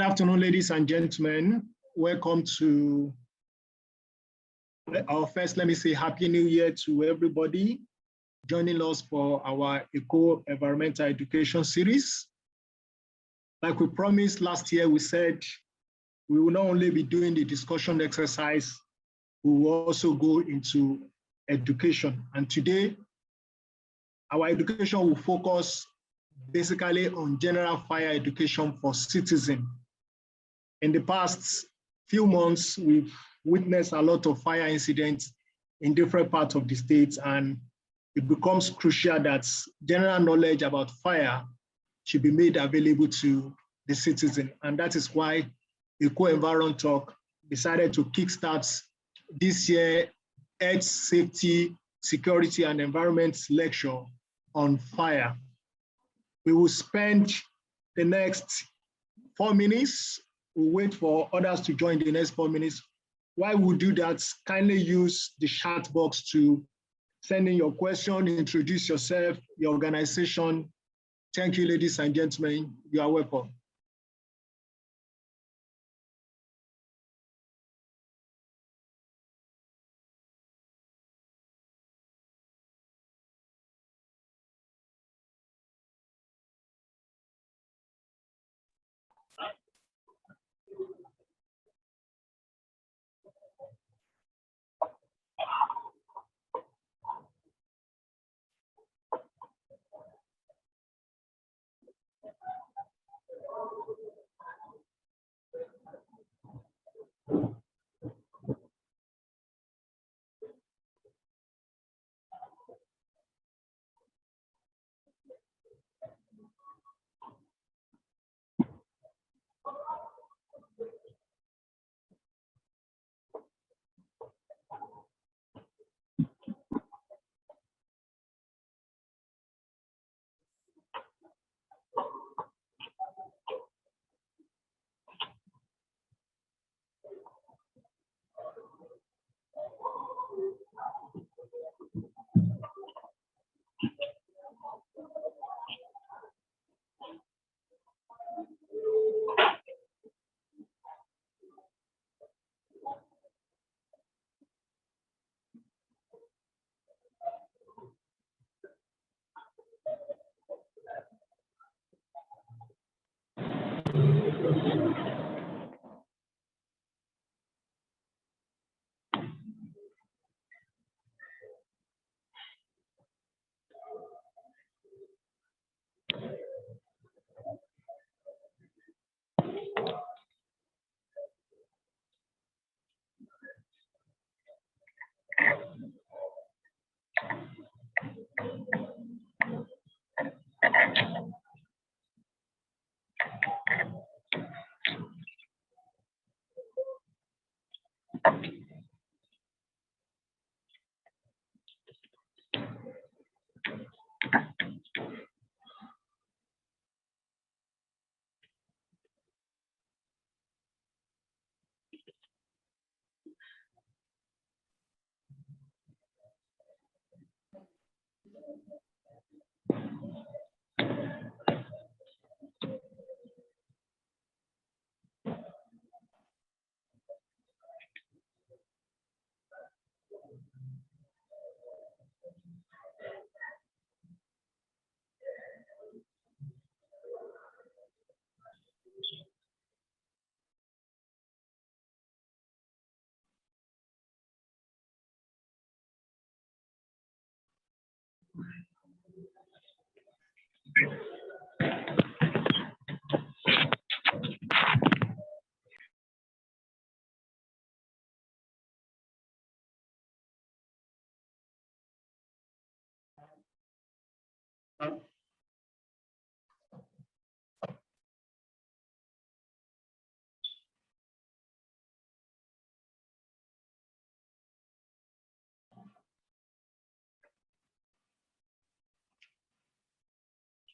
Good afternoon, ladies and gentlemen. Welcome to our first, let me say, Happy New Year to everybody joining us for our Eco-Environmental Education series. Like we promised last year, we said we will not only be doing the discussion exercise, we will also go into education. And today, our education will focus basically on general fire education for citizens. In the past few months, we've witnessed a lot of fire incidents in different parts of the state, and it becomes crucial that general knowledge about fire should be made available to the citizen. And that is why Eco-Environ Talk decided to kickstart this year Health, Safety, Security, and Environment lecture on fire. We will spend the next 4 minutes. We'll wait for others to join the next 4 minutes. While we do that, kindly use the chat box to send in your question, introduce yourself, your organization. Thank you, ladies and gentlemen. You are welcome.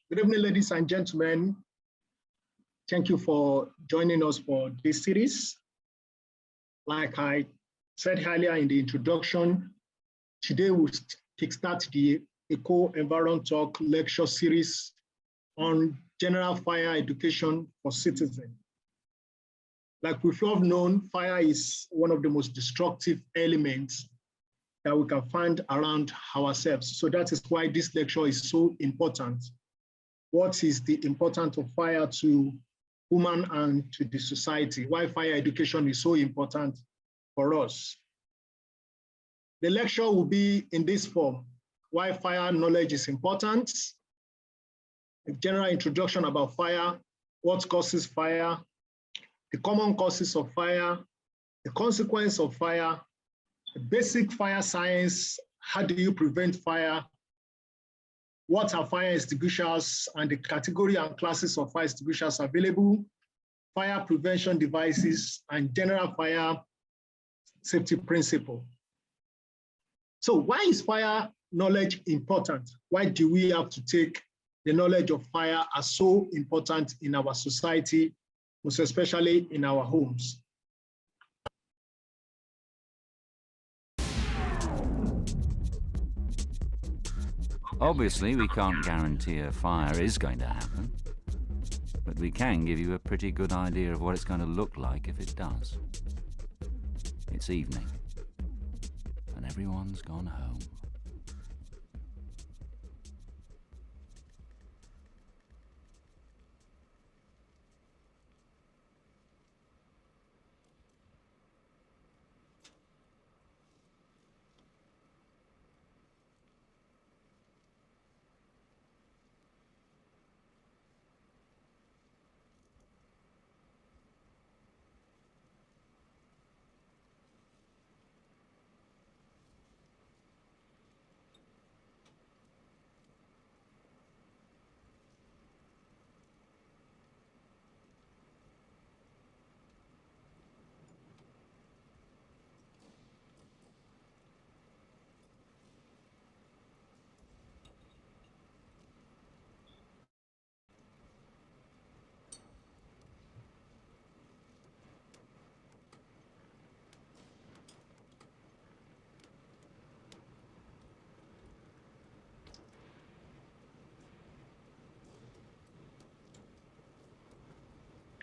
Good evening, ladies and gentlemen. Thank you for joining us for this series. Like I said earlier in the introduction, today we'll kickstart the Eco-Environ Talk lecture series on general fire education for citizens. Like we've all known, fire is one of the most destructive elements that we can find around ourselves. So that is why this lecture is so important. What is the importance of fire to human and to the society? Why fire education is so important for us. The lecture will be in this form: why fire knowledge is important, a general introduction about fire, what causes fire, the common causes of fire, the consequence of fire, the basic fire science, how do you prevent fire, what are fire extinguishers and the category and classes of fire extinguishers available, fire prevention devices, and general fire safety principle. So why is fire knowledge important? Why do we have to take the knowledge of fire as so important in our society, most especially in our homes? Obviously, we can't guarantee a fire is going to happen, but we can give you a pretty good idea of what it's going to look like if it does. It's evening, and everyone's gone home.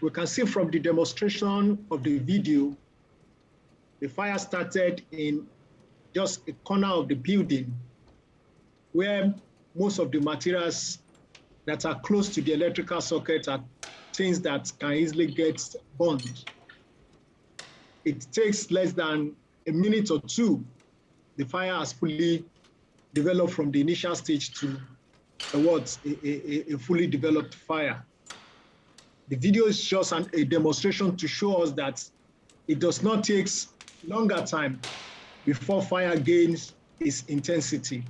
We can see from the demonstration of the video, the fire started in just a corner of the building where most of the materials that are close to the electrical socket are things that can easily get burned. It takes less than a minute or two. The fire has fully developed from the initial stage to a fully developed fire. The video is just a demonstration to show us that it does not take longer time before fire gains its intensity.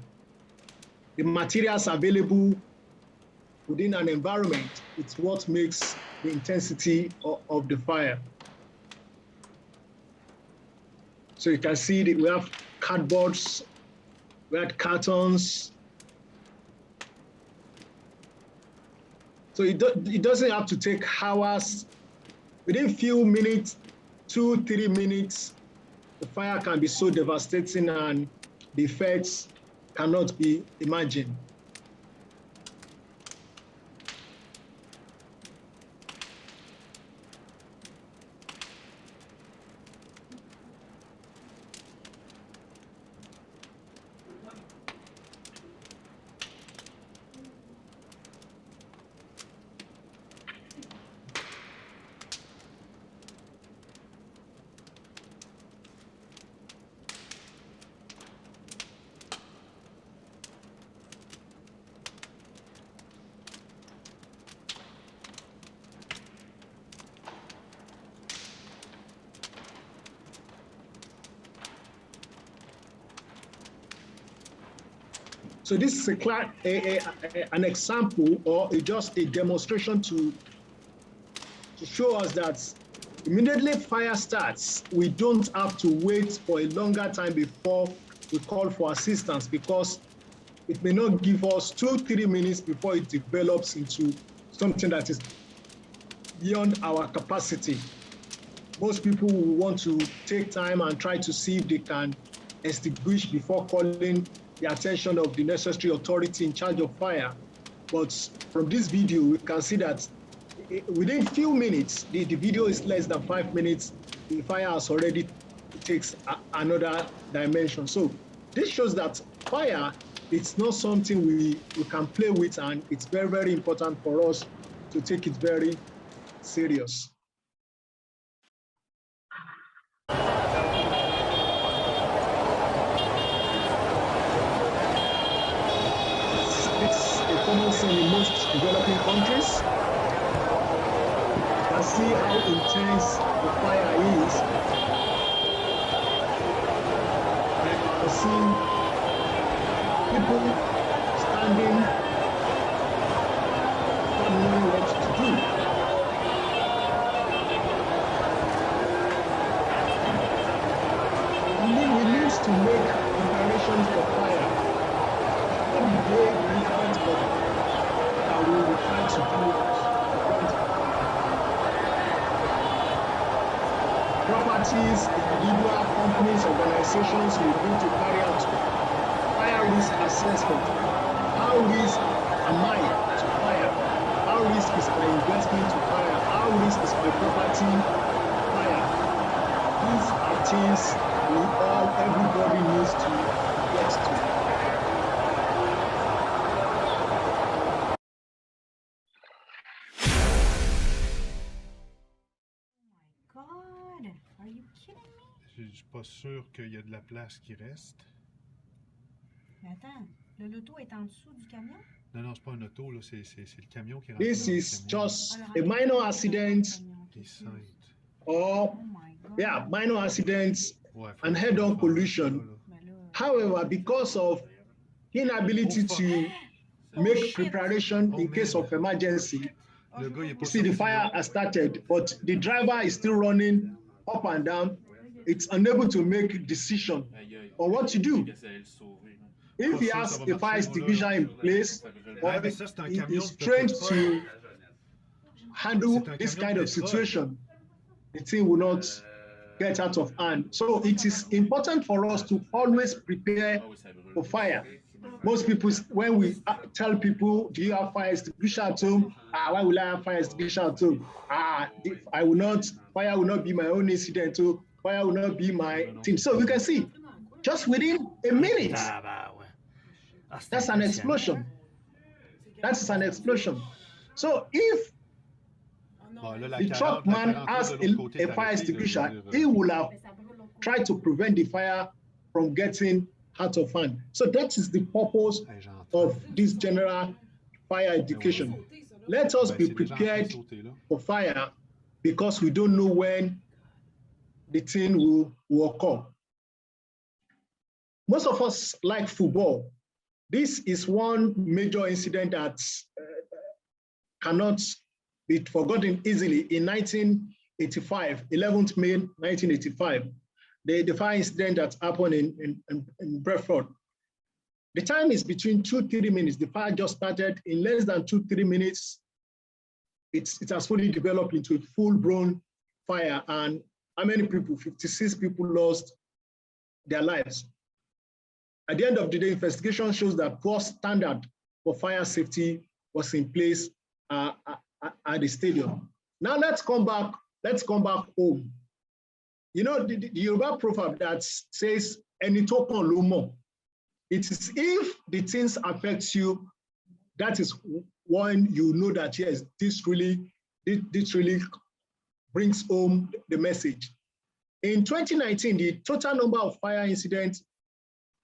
The materials available within an environment is what makes the intensity of the fire. So you can see that we have cardboards, we had cartons. So it doesn't have to take hours. Within few minutes, 2-3 minutes, the fire can be so devastating and the effects cannot be imagined. So this is an example or just a demonstration to show us that immediately fire starts, we don't have to wait for a longer time before we call for assistance, because it may not give us 2-3 minutes before it develops into something that is beyond our capacity. Most people will want to take time and try to see if they can extinguish before calling the attention of the necessary authority in charge of fire. But from this video, we can see that within few minutes, the video is less than 5 minutes, the fire has already takes another dimension. So this shows that fire, it's not something we can play with, and it's very, very important for us to take it very serious. It's a common thing in most developing countries. You can see how intense the fire is. I've seen people standing, not knowing what to do. We need to make preparations for fire. Every day we find that we will try to do properties, individual companies, organizations will need to carry out fire risk assessment. How risk am I to fire? How risk is my investment to fire? How risk is my property to fire? These are things everybody needs to get to. Je ne suis pas sûr qu'il y a de la place qui reste. Mais attends, l'auto est en dessous du camion? Non, non, c'est pas un auto, là, c'est le camion qui est This is just a minor accident or, minor accidents and head-on collision. However, because of inability to make preparation in case of emergency, you see the fire has started, but the driver is still running up and down. It's unable to make a decision on what to do. If he has a fire extinguisher in place, or he is trained to handle this kind of situation, the thing will not get out of hand. So it is important for us to always prepare for fire. Most people, when we tell people, do you have fire extinguisher at home? Why will I have fire extinguisher at home? Fire will not be my own incident. So fire will not be my thing. So we can see, just within a minute, that's an explosion. That's an explosion. So if the truck man has a fire extinguisher, he will have tried to prevent the fire from getting out of hand. So that is the purpose of this general fire education. Let us be prepared for fire, because we don't know when the thing will occur. Most of us like football. This is one major incident that cannot be forgotten easily. In 1985, 11th May 1985, the fire incident that happened in Bradford. The time is between 2-3 minutes. The fire just started. In less than 2-3 minutes, it has fully developed into a full-blown fire. And how many people? 56 people lost their lives. At the end of the day, investigation shows that poor standard for fire safety was in place at the stadium. Now let's come back home. You know, the Yoruba proverb that says, "Eni to kan lo mo." It is if the things affect you, that is when you know that, yes, this really brings home the message. In 2019, the total number of fire incidents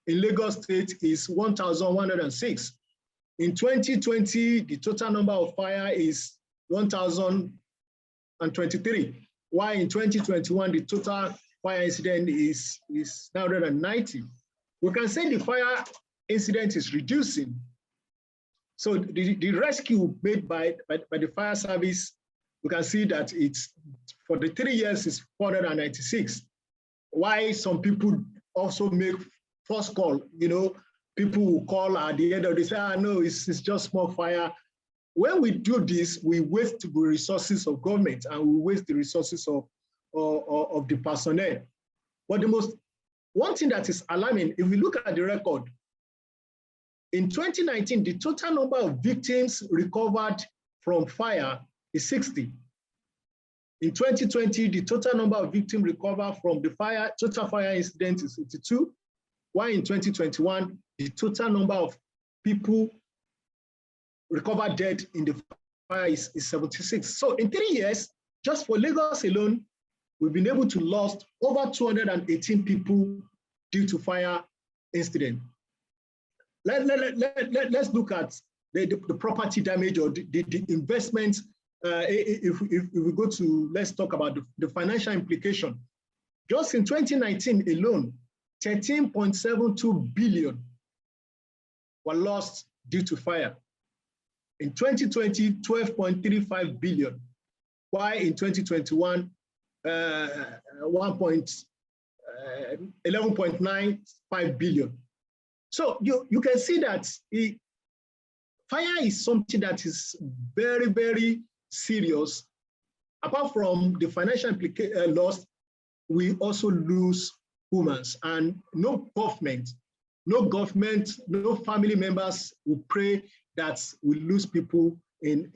in Lagos State is 1,106. In 2020, the total number of fire is 1,023. While in 2021, the total fire incident is 990. We can say the fire incident is reducing. So the rescue made by the fire service, we can see that it's, for the 3 years, is 496. Why some people also make first call, you know, people will call at the end of the day, no, it's just small fire. When we do this, we waste the resources of government and we waste the resources of the personnel. But one thing that is alarming, if we look at the record, in 2019, the total number of victims recovered from fire is 60. In 2020, the total number of victims recovered from the total fire incident is 82, while in 2021, the total number of people recovered dead in the fire is 76. So in 3 years, just for Lagos alone, we've been able to lose over 218 people due to fire incident. Let's look at the property damage or the investment. If we go to, let's talk about the financial implication. Just in 2019 alone, 13.72 billion were lost due to fire. In 2020, 12.35 billion, while in 2021, 11.95 billion. So you can see that fire is something that is very, very serious. Apart from the financial loss, we also lose humans, and no government, no family members will pray that we lose people in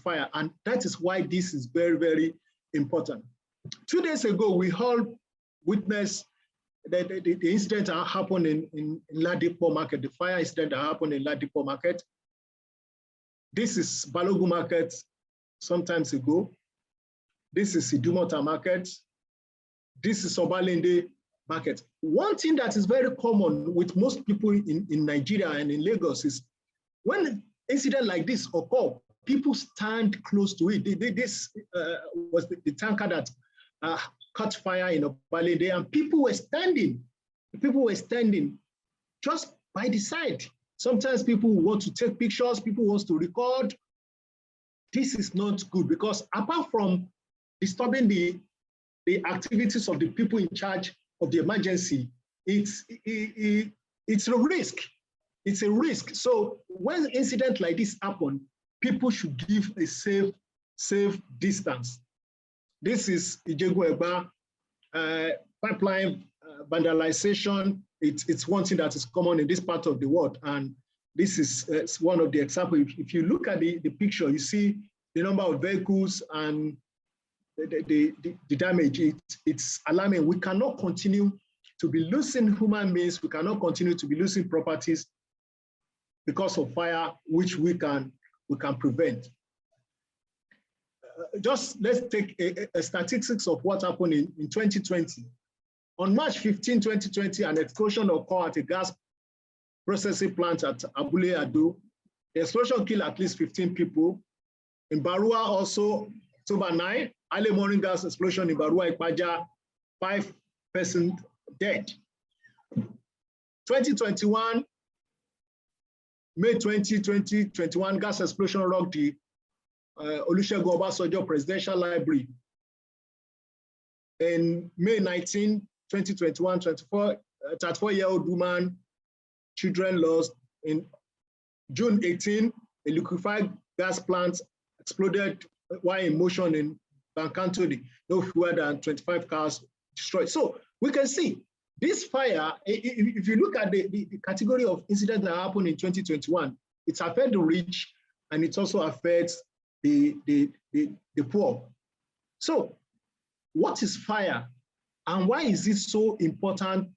fire. And that is why this is very, very important. 2 days ago, we all witnessed the incident that happened in Ladipo Market, the fire incident that happened in Ladipo Market. This is Balogun Market some time ago. This is Idumota Market. This is Obalende Market. One thing that is very common with most people in Nigeria and in Lagos is when an incident like this occurs, people stand close to it. This was the tanker that caught fire in Obalende, and people were standing just by the side. Sometimes people want to take pictures, people want to record. This is not good, because apart from disturbing the activities of the people in charge of the emergency, it's a risk. It's a risk. So when incidents like this happen, people should give a safe distance. This is Ijebu-Egba pipeline vandalization. It's one thing that is common in this part of the world, and this is one of the examples. If you look at the picture, you see the number of vehicles and the damage. It's alarming. We cannot continue to be losing human beings. We cannot continue to be losing properties because of fire, which we can prevent. Just let's take a statistics of what happened in 2020. On March 15, 2020, an explosion occurred at a gas processing plant at Abule Ado. The explosion killed at least 15 people. In Barua also, October 9, early morning gas explosion in Barua Ipaja, 5 persons dead. 2021, May 20, 2021, gas explosion rocked the Olusegun Obasanjo Presidential Library. In May 19, 2021, 34-year-old woman, children lost. In June 18, a liquefied gas plant exploded while in motion in Bankantoni. No fewer than 25 cars destroyed. So we can see this fire, if you look at the category of incidents that happened in 2021, it affects the rich and it also affects the poor. So what is fire, and why is it so important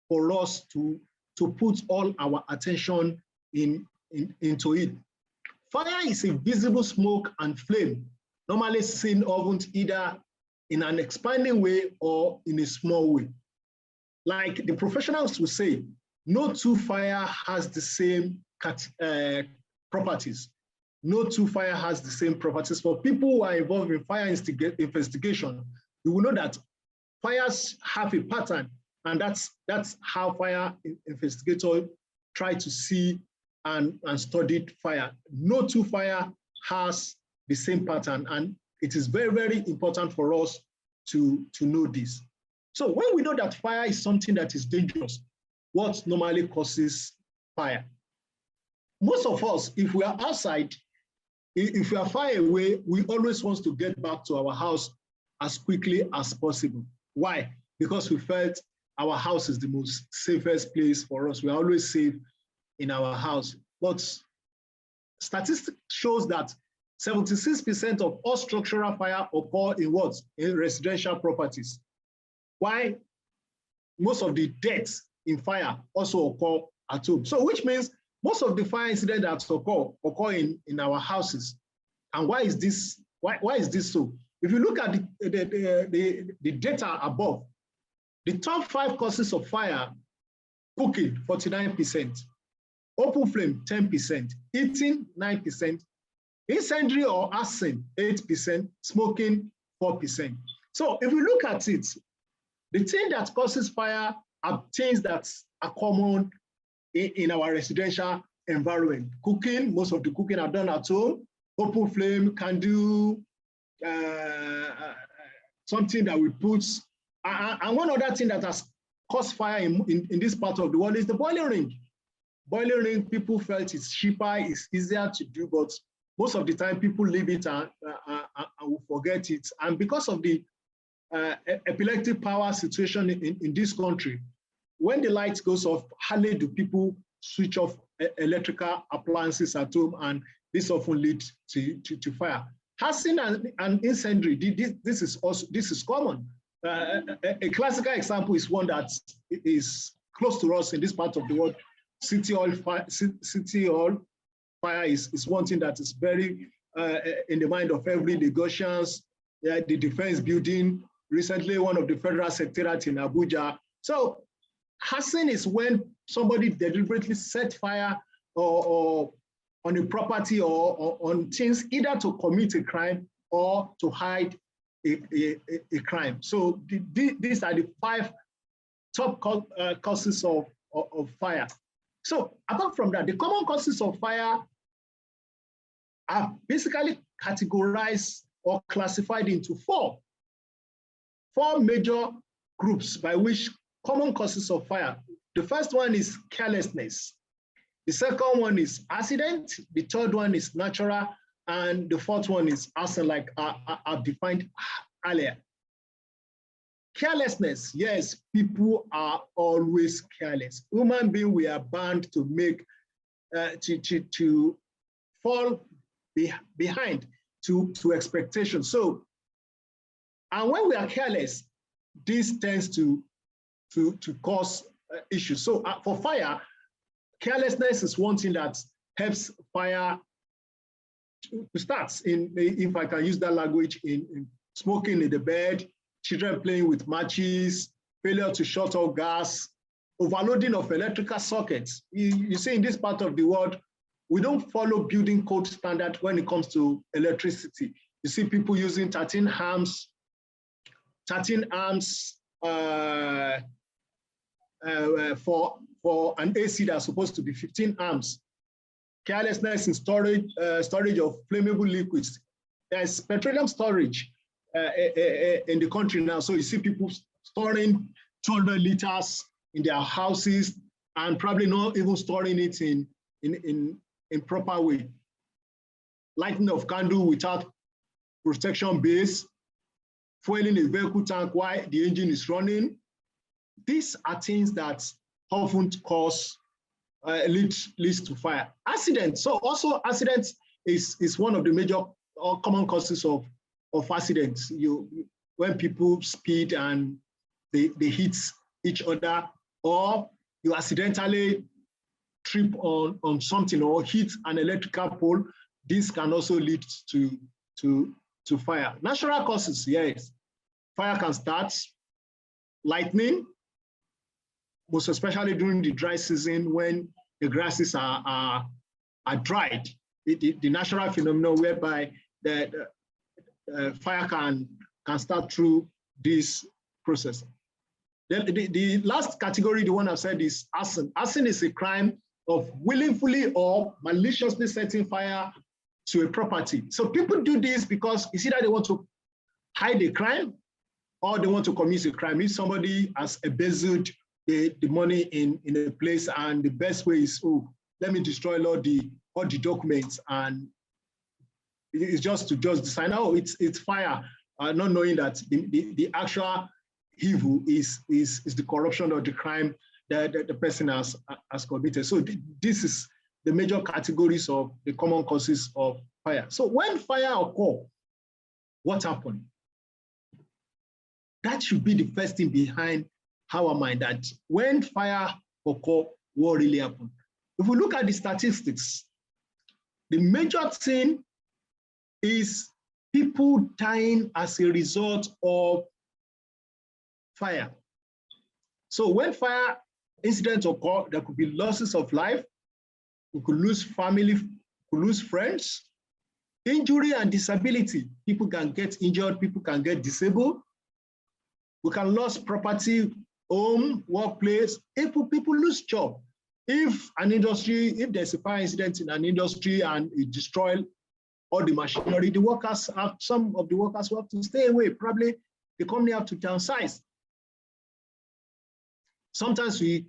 for us to put all our attention into it? Fire is a visible smoke and flame, normally seen often either in an expanding way or in a small way. Like the professionals will say, no two fire has the same properties. No two fire has the same properties. For people who are involved in fire investigation, you will know that fires have a pattern, and that's how fire investigators try to see and study fire. No two fire has the same pattern, and it is very, very important for us to know this. So when we know that fire is something that is dangerous, what normally causes fire? Most of us, if we are outside, if we are far away, we always want to get back to our house as quickly as possible. Why? Because we felt our house is the most safest place for us. We are always safe in our house. But statistics shows that 76% of all structural fire occur in what? In residential properties. Why? Most of the deaths in fire also occur at home. So which means most of the fire incidents that occur in our houses. And why is this? Why is this so? If you look at the data above, the top 5 causes of fire: cooking 49%, open flame 10%, eating 9%, incendiary or arson 8%, smoking 4%. So if we look at it, the thing that causes fire are things that are common in our residential environment. Cooking, most of the cooking are done at home. Open flame can do something that we put. And one other thing that has caused fire in this part of the world is the boiling ring. Boiling ring, people felt it's cheaper, it's easier to do, but most of the time people leave it and will forget it. And because of the epileptic power situation in this country, when the light goes off, hardly do people switch off electrical appliances at home, and this often leads to fire. Arson and incendiary, this is common. A classical example is one that is close to us in this part of the world. City hall fire is one thing that is very in the mind of every negotiations. The defense building, recently one of the federal secretariats in Abuja. So arson is when somebody deliberately set fire or on a property or on things, either to commit a crime or to hide a crime. So these are the 5 top causes of fire. So apart from that, the common causes of fire are basically categorized or classified into 4 major groups by which common causes of fire. The first one is carelessness. The second one is accident. The third one is natural. And the fourth one is arson, like I've defined earlier. Carelessness, yes, people are always careless. Human beings, we are bound to make, to fall behind to expectations. So, and when we are careless, this tends to cause issues. So for fire, carelessness is one thing that helps fire to start. If I can use that language, in smoking in the bed, children playing with matches, failure to shut off gas, overloading of electrical sockets. You see, in this part of the world, we don't follow building code standard when it comes to electricity. You see people using 13 amps for an AC that's supposed to be 15 amps. Carelessness in storage of flammable liquids. There's petroleum storage in the country now. So you see people storing 200 liters in their houses and probably not even storing it in proper way. Lighting of candle without protection base, fueling a vehicle tank while the engine is running. These are things that often cause leads to fire. Accidents. So also accidents is one of the major or common causes of accidents. When people speed and they hit each other, or you accidentally trip on something or hit an electrical pole, this can also lead to fire. Natural causes, yes. Fire can start, lightning, most especially during the dry season when the grasses are dried. The natural phenomenon whereby the fire can start through this process. The last category, the one I've said, is arson. Arson is a crime of willfully or maliciously setting fire to a property. So people do this because it's either they want to hide a crime or they want to commit a crime. If somebody has embezzled the money in a place, and the best way is, oh, let me destroy all the documents, and it's just to decide, oh, it's fire, not knowing that the actual evil is the corruption or the crime that the person has committed. So this is the major categories of the common causes of fire. So when fire occurs, what happened? That should be the first thing behind our mind, that when fire occurs, what really happened? If we look at the statistics, the major thing is people dying as a result of fire. So when fire incidents occur, there could be losses of life, we could lose family, we could lose friends, injury and disability. People can get injured, people can get disabled. We can lose property, home, workplace. If people lose job, if there's a fire incident in an industry and it destroys all the machinery, some of the workers will have to stay away. Probably the company have to downsize. Sometimes we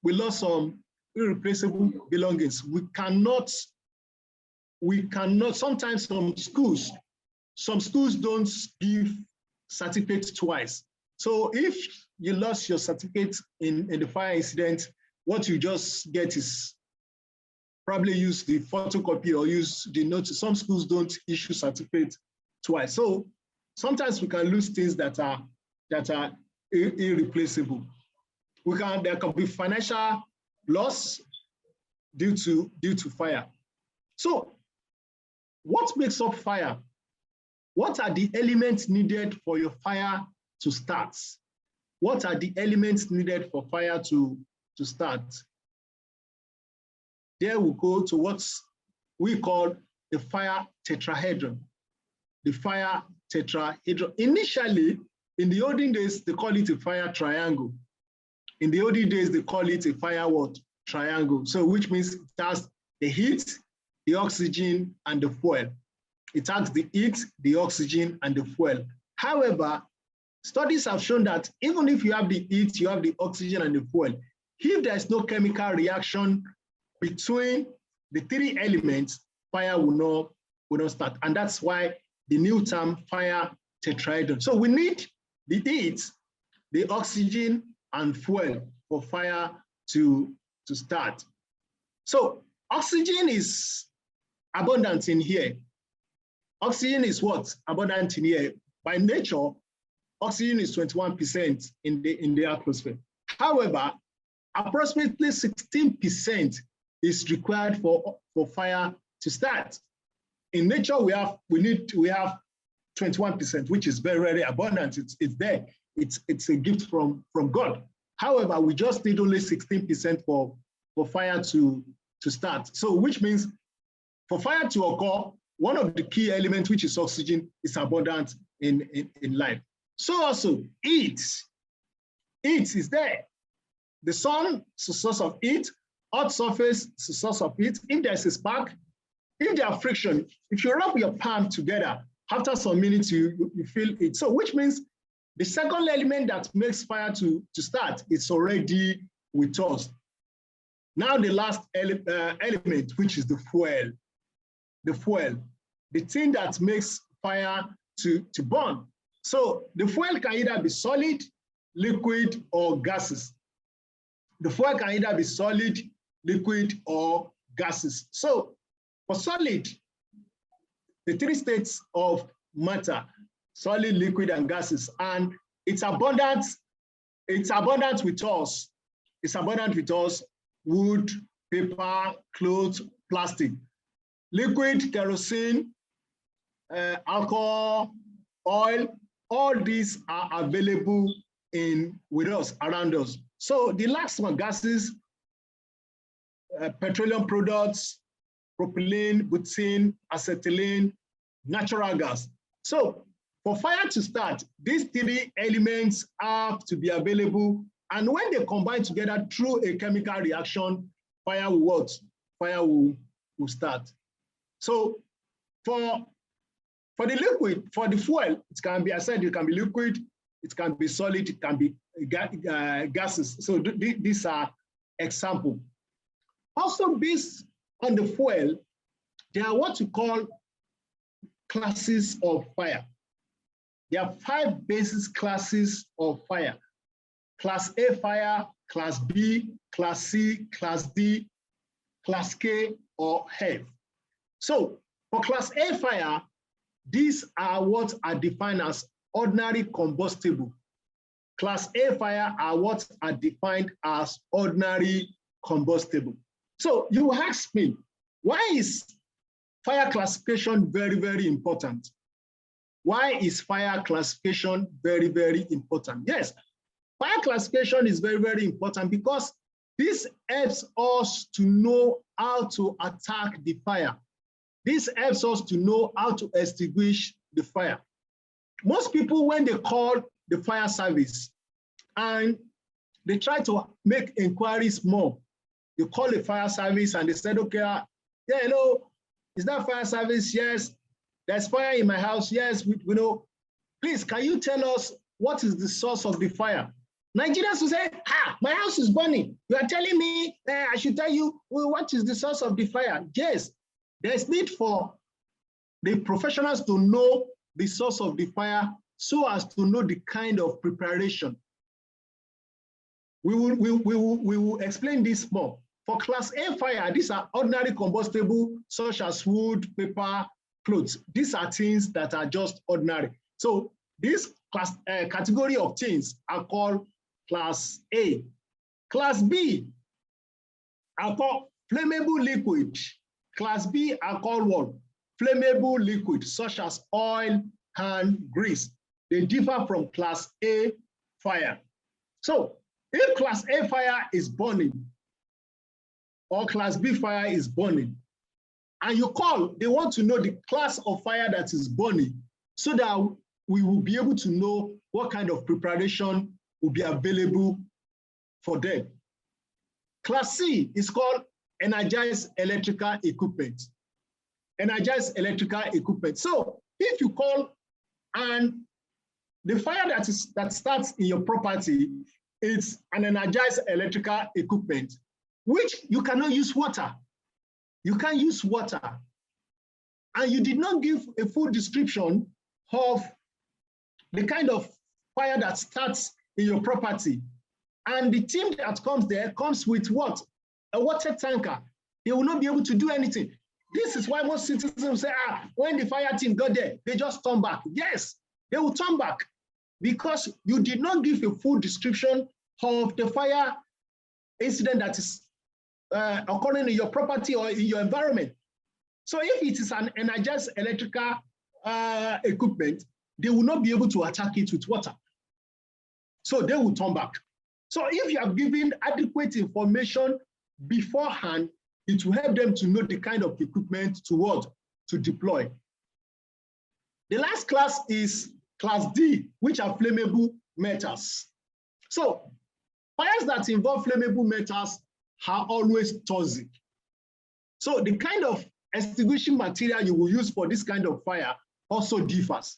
lost some irreplaceable belongings. We cannot, sometimes some schools don't give certificates twice. So if you lost your certificate in the fire incident, what you just get is probably use the photocopy or use the notice. Some schools don't issue certificates twice. So sometimes we can lose things that are irreplaceable. There can be financial loss due to fire. So what makes up fire? What are the elements needed for your fire to start? What are the elements needed for fire to start? There we go to what we call the fire tetrahedron. The fire tetrahedron. Initially, in the olden days, they call it a fire triangle. In the olden days, they call it a fire what? Triangle. So which means it has the heat, the oxygen, and the fuel. It has the heat, the oxygen, and the fuel. However, studies have shown that even if you have the heat, you have the oxygen, and the fuel, if there's no chemical reaction between the three elements, fire will not start. And that's why the new term fire tetrahedron. So we need the heat, the oxygen, and fuel for fire to start. So oxygen is abundant in here. Oxygen is what? Abundant in here. By nature, oxygen is 21% in the atmosphere. However, approximately 16% is required for fire to start. In nature, we have 21%, which is very, very abundant. It's there. It's a gift from God. However, we just need only 16% for fire to start. So which means for fire to occur, one of the key elements, which is oxygen, is abundant in life. So also heat. Heat is there. The sun is a source of heat. Hot surface is a source of heat. If there's a spark, if there are friction, if you rub your palm together, after some minutes, you feel it. So which means the second element that makes fire to start is already with us. Now the last element, which is the fuel. The fuel, the thing that makes fire to burn. So the fuel can either be solid, liquid, or gases. The fuel can either be solid, liquid, or gases. So for solid, the three states of matter, solid, liquid, and gases, and it's abundant with us. It's abundant with us: wood, paper, clothes, plastic. Liquid, kerosene, alcohol, oil, all these are available with us, around us. So the last one, gases, petroleum products, propylene, butane, acetylene, natural gas. So for fire to start, these three elements have to be available. And when they combine together through a chemical reaction, fire will what? Fire will start. So for the liquid, for the fuel, it can be, I said, it can be liquid, it can be solid, it can be gases. So these are examples. Also based on the fuel, there are what we call classes of fire. There are 5 basic classes of fire. Class A fire, Class B, Class C, Class D, Class K, or F. So For class A fire, these are what are defined as ordinary combustible. Class A fire are what are defined as ordinary combustible. So you ask me, why is fire classification very, very important? Why is fire classification very, very important? Yes, fire classification is very, very important because this helps us to know how to attack the fire. This helps us to know how to extinguish the fire. Most people, when they call the fire service and they try to make inquiries more, you call the fire service and they said, okay, yeah, hello, is that fire service? Yes. There's fire in my house. Yes, we know. Please, can you tell us what is the source of the fire? Nigerians will say, my house is burning. You are telling me I should tell you what is the source of the fire? Yes, there's need for the professionals to know the source of the fire so as to know the kind of preparation. We will explain this more. For class A fire, these are ordinary combustible such as wood, paper, clothes. These are things that are just ordinary. So this class category of things are called class A. Class B are called flammable liquid. Class B are called what? Flammable liquid, such as oil and grease. They differ from class A fire. So if class A fire is burning or class B fire is burning, and you call, they want to know the class of fire that is burning so that we will be able to know what kind of preparation will be available for them. Class C is called energized electrical equipment. Energized electrical equipment. So if you call and the fire that starts in your property is an energized electrical equipment, which you cannot use water. You can't use water. And you did not give a full description of the kind of fire that starts in your property. And the team that comes there comes with what? A water tanker. They will not be able to do anything. This is why most citizens say, when the fire team got there, they just turn back. Yes, they will turn back because you did not give a full description of the fire incident that is occurring in your property or in your environment. So if it is an energized electrical equipment, they will not be able to attack it with water. So they will turn back. So if you have given adequate information beforehand, it will help them to know the kind of equipment to deploy. The last class is class D, which are flammable metals. So fires that involve flammable metals are always toxic. So the kind of extinguishing material you will use for this kind of fire also differs.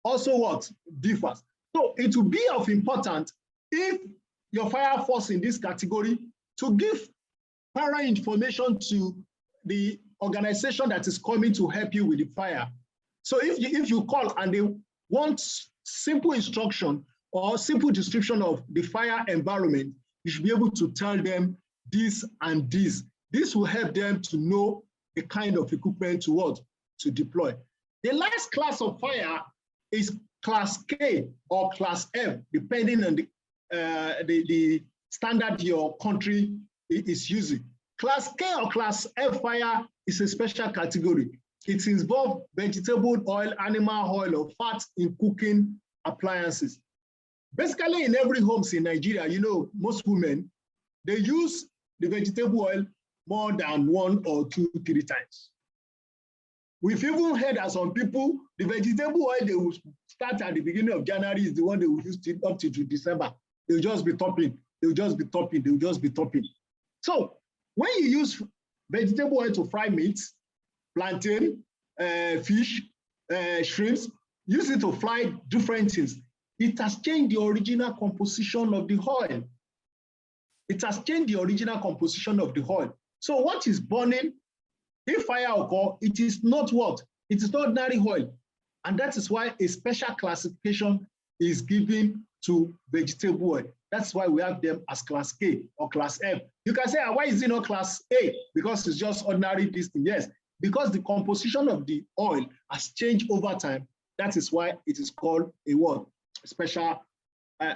Also what? Differs. So it will be of importance if your fire falls in this category to give thorough information to the organization that is coming to help you with the fire. So if you call and they want simple instruction or simple description of the fire environment, you should be able to tell them this and this. This will help them to know the kind of equipment to deploy. The last class of fire is class K or class F, depending on the standard your country is using. Class K or class F fire is a special category. It involves vegetable oil, animal oil, or fat in cooking appliances. Basically, in every home in Nigeria, you know, most women, they use the vegetable oil more than 1 or 2, 3 times. We've even heard that some people, the vegetable oil they will start at the beginning of January is the one they will use up to December. They'll just be topping, they'll just be topping, they'll just be topping. So when you use vegetable oil to fry meat, plantain, fish, shrimps, use it to fry different things. It has changed the original composition of the oil. It has changed the original composition of the oil. So what is burning, if fire occurs, it is not what? It is not ordinary oil. And that is why a special classification is given to vegetable oil. That's why we have them as class K or class F. You can say, why is it not class A? Because it's just ordinary this thing. Yes, because the composition of the oil has changed over time, that is why it is called a what? A special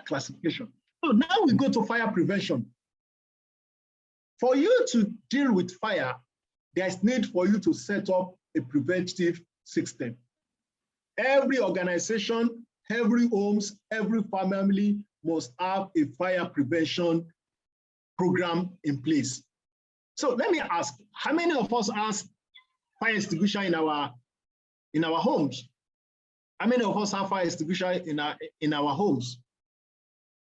classification. So now we go to fire prevention. For you to deal with fire, there's need for you to set up a preventive system. Every organization, every homes, every family must have a fire prevention program in place. So let me ask, how many of us have fire extinguisher in our homes? How many of us have fire extinguisher in our homes?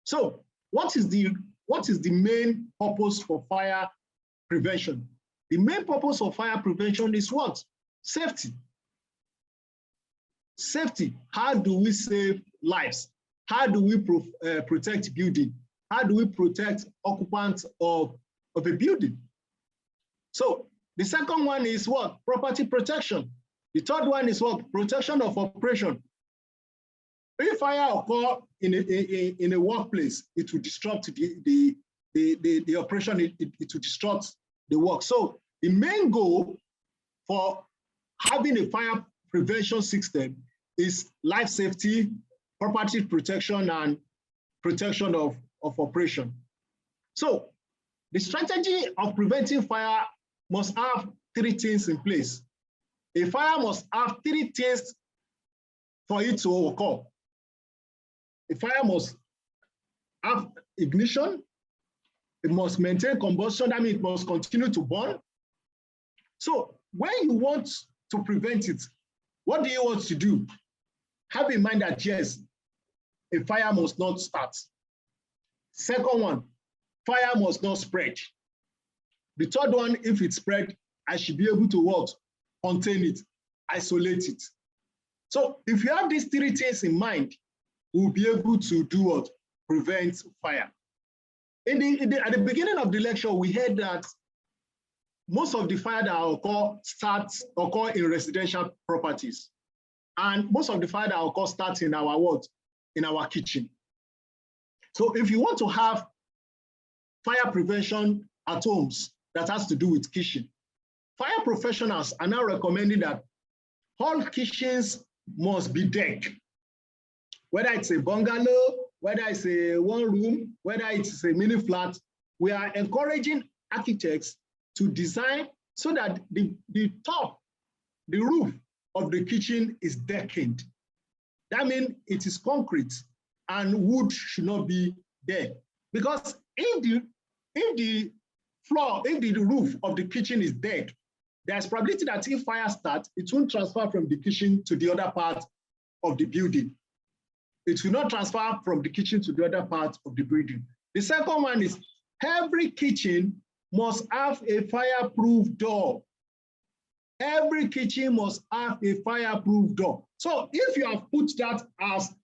So what is the main purpose for fire prevention? The main purpose of fire prevention is what? Safety. Safety. How do we save lives? How do we protect building? How do we protect occupants of a building? So the second one is what? Property protection. The third one is what? Protection of operation. If fire occurs in a workplace, it will disrupt the operation, it will disrupt the work. So the main goal for having a fire prevention system is life safety, property protection, and protection of operation. So the strategy of preventing fire must have three things in place. A fire must have three things for it to occur. A fire must have ignition, it must maintain combustion, that means it must continue to burn. So when you want to prevent it, what do you want to do? Have in mind that yes, a fire must not start. Second one, fire must not spread. The third one, if it spread, I should be able to what? Contain it, isolate it. So if you have these three things in mind, we'll be able to do what? Prevent fire. At the beginning of the lecture, we heard that most of the fire that occur in residential properties. And most of the fire that occur starts in our what? In our kitchen. So if you want to have fire prevention at homes that has to do with kitchen, fire professionals are now recommending that all kitchens must be decked. Whether it's a bungalow, whether it's a one room, whether it's a mini flat, we are encouraging architects to design so that the roof of the kitchen is decking. That means it is concrete and wood should not be there. Because if the roof of the kitchen is dead, there's probability that if fire starts, it won't transfer from the kitchen to the other part of the building. It will not transfer from the kitchen to the other part of the building. The second one is every kitchen must have a fireproof door. Every kitchen must have a fireproof door. So if you have put that as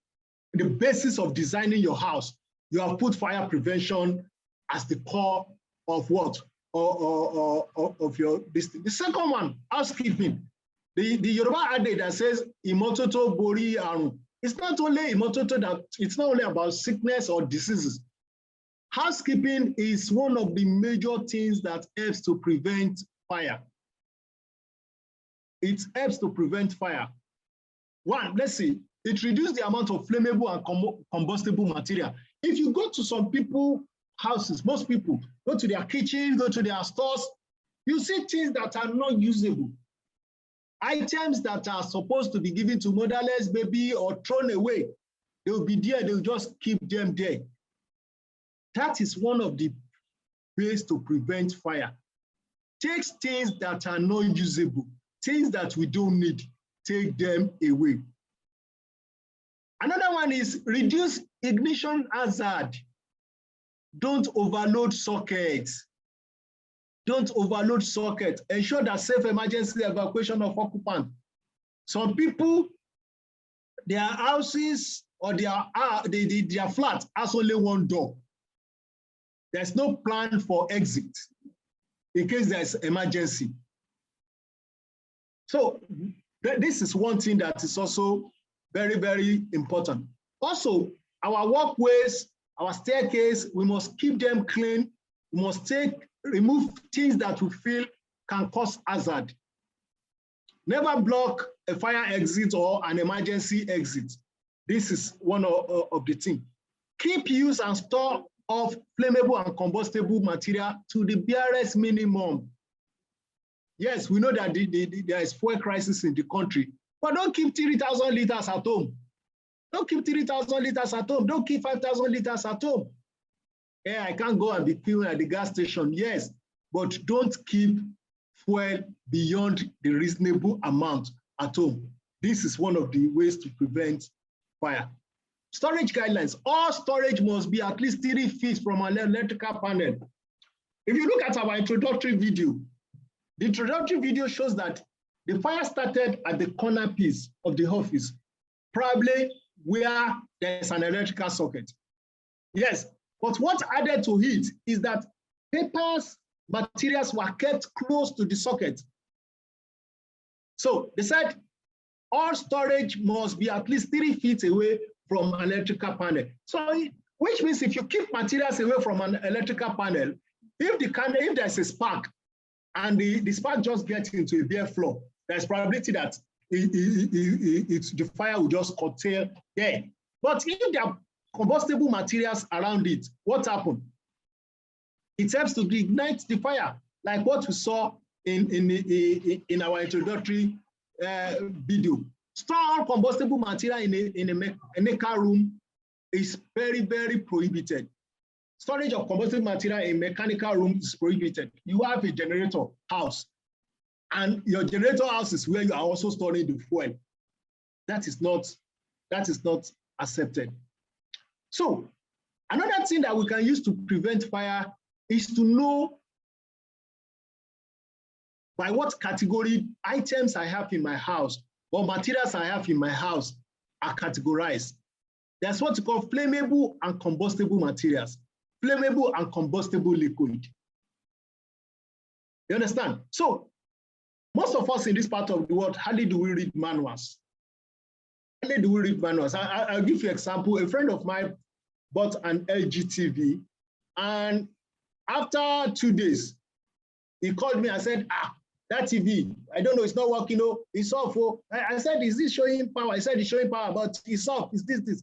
the basis of designing your house, you have put fire prevention as the core of what? Of your business. The second one, housekeeping. The Yoruba adage that says, "Imototo bori arun." It's not only imototo, it's not only about sickness or diseases. Housekeeping is one of the major things that helps to prevent fire. It helps to prevent fire. One, let's see, it reduces the amount of flammable and combustible material. If you go to some people's houses, most people go to their kitchen, go to their stores, you see things that are not usable. Items that are supposed to be given to motherless baby or thrown away, they will be there, they'll just keep them there. That is one of the ways to prevent fire. Take things that are not usable, things that we don't need, take them away. Another one is reduce ignition hazard. Don't overload sockets. Don't overload sockets. Ensure that safe emergency evacuation of occupants. Some people, their houses or their flat has only one door. There's no plan for exit in case there's emergency. So this is one thing that is also very, very important. Also, our walkways, our staircase, we must keep them clean. We must remove things that we feel can cause hazard. Never block a fire exit or an emergency exit. This is one of the things. Keep use and store of flammable and combustible material to the barest minimum. Yes, we know that there is fuel crisis in the country, but don't keep 3,000 liters at home. Don't keep 3,000 liters at home. Don't keep 5,000 liters at home. Yeah, I can't go and be queuing at the gas station. Yes, but don't keep fuel beyond the reasonable amount at home. This is one of the ways to prevent fire. Storage guidelines. All storage must be at least 3 feet from an electrical panel. If you look at our introductory video, the introductory video shows that the fire started at the corner piece of the office, probably where there's an electrical socket. Yes, but what added to it is that papers, materials were kept close to the socket. So they said all storage must be at least 3 feet away from an electrical panel. So, which means if you keep materials away from an electrical panel, if there's a spark and the spark just gets into a bare floor, there's probability that the fire will just curtail there. But if there are combustible materials around it, what happened? It helps to ignite the fire, like what we saw in our introductory video. Store all combustible material in a mechanical room is very, very prohibited. Storage of combustible material in mechanical room is prohibited. You have a generator house, and your generator house is where you are also storing the fuel. That is not accepted. So another thing that we can use to prevent fire is to know by what category items I have in my house or materials I have in my house are categorized. That's what we call flammable and combustible materials, flammable and combustible liquid. You understand? So most of us in this part of the world, hardly do we read manuals. Hardly do we read manuals. I'll give you an example. A friend of mine bought an LG TV, and after 2 days, he called me and said, that TV, I don't know, it's not working, it's off. I said, is this showing power? I said, it's showing power, but it's off, it's this.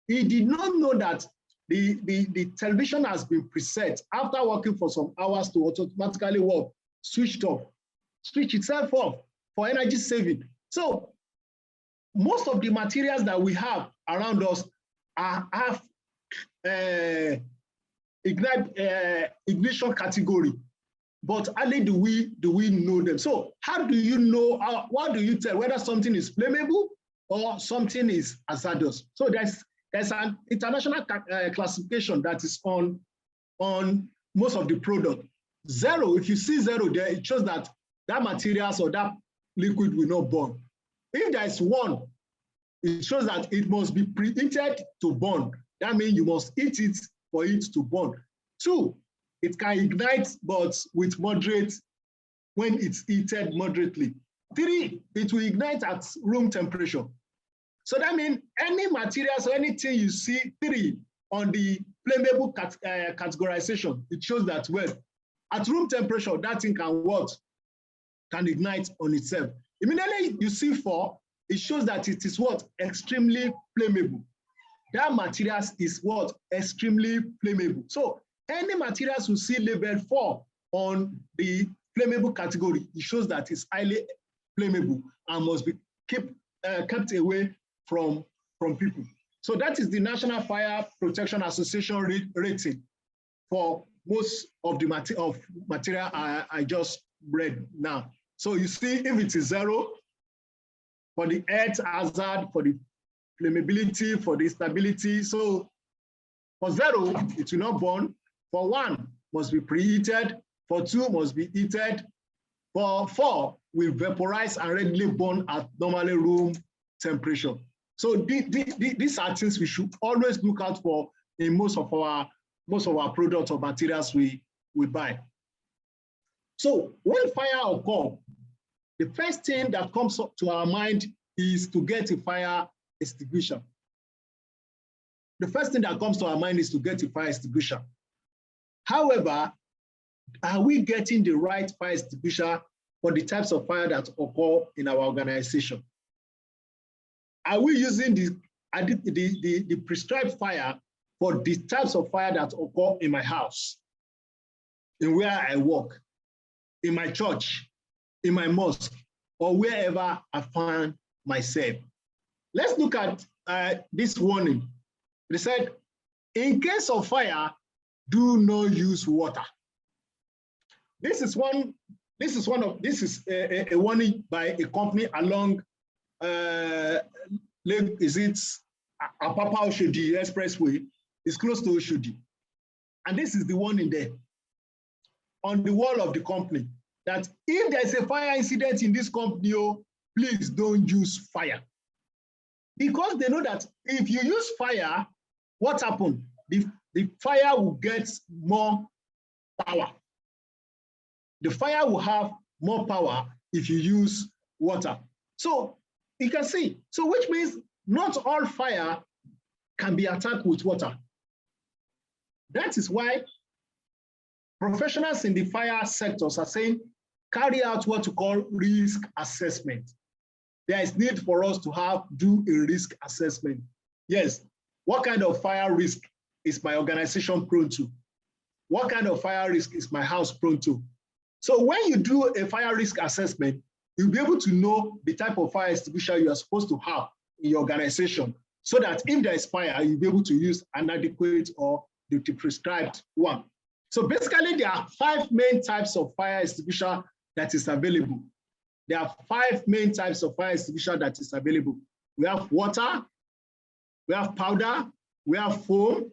He did not know that the television has been preset after working for some hours to automatically work, switch itself off for energy saving. So most of the materials that we have around us have ignition category, but only do we know them. So how do you know, what do you tell whether something is flammable or something is hazardous? So there's an international classification that is on most of the product. 0, if you see 0 there, it shows that materials or that liquid will not burn. If there is 1, it shows that it must be preheated to burn. That means you must heat it for it to burn. 2, it can ignite, but with moderate, when it's heated moderately. 3, it will ignite at room temperature. So that means any materials or anything you see 3 on the flammable categorization, it shows that, well, at room temperature, that thing can ignite on itself. Immediately you see 4, it shows that it is what? Extremely flammable. That materials is what? Extremely flammable. So any materials you see labeled 4 on the flammable category, it shows that it's highly flammable and must be kept away from people. So that is the National Fire Protection Association rating for most of the material I just read now. So you see, if it is 0 for the earth hazard, for the flammability, for the stability. So for 0, it will not burn. For 1, must be preheated. For 2, must be heated. For 4, will vaporize and readily burn at normally room temperature. So these are things we should always look out for in most of our products or materials we buy. So when fire occurs, the first thing that comes up to our mind is to get a fire extinguisher. The first thing that comes to our mind is to get a fire extinguisher. However, are we getting the right fire extinguisher for the types of fire that occur in our organization? Are we using the prescribed fire for the types of fire that occur in my house, in where I work, in my church, in my mosque, or wherever I find myself? Let's look at this warning. They said, in case of fire, do not use water. This is a warning by a company along is it Apapa Oshodi Expressway? It's close to Oshodi. And this is the warning there on the wall of the company that if there's a fire incident in this company, please don't use fire. Because they know that if you use fire, what happens? The fire will get more power. The fire will have more power if you use water. So you can see, so which means not all fire can be attacked with water. That is why professionals in the fire sectors are saying, carry out what you call risk assessment. There is need for us to do a risk assessment. Yes, what kind of fire risk is my organization prone to? What kind of fire risk is my house prone to? So when you do a fire risk assessment, you'll be able to know the type of fire extinguisher you are supposed to have in your organization, so that if there is fire, you'll be able to use an adequate or the prescribed one. So basically, there are 5 main types of fire extinguisher that is available. There are 5 main types of fire extinguisher that is available. We have water, we have powder, we have foam,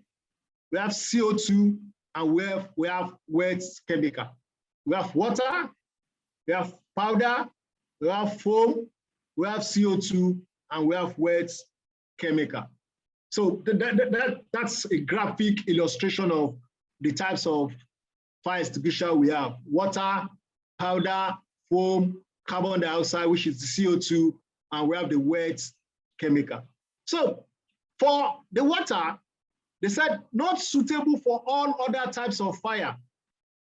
we have CO2, and we have wet chemical. We have water, we have powder, we have foam, we have CO2, and we have wet chemical. So that's a graphic illustration of the types of fire extinguisher we have: water, powder, foam, carbon dioxide, which is the CO2, and we have the wet chemical. So for the water, they said not suitable for all other types of fire,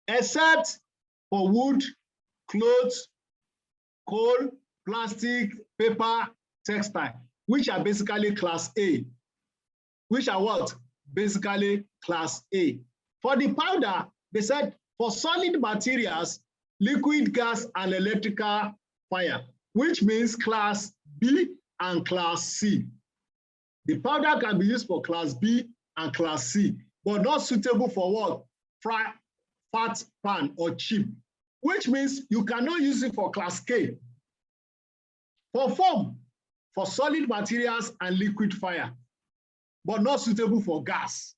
except for wood, clothes, coal, plastic, paper, textile, which are basically class A. Which are what? Basically class A. For the powder, they said for solid materials, liquid, gas, and electrical fire, which means class B and class C. The powder can be used for class B and class C, but not suitable for what? Fat pan or chip, which means you cannot use it for class K. For foam, for solid materials and liquid fire, but not suitable for gas,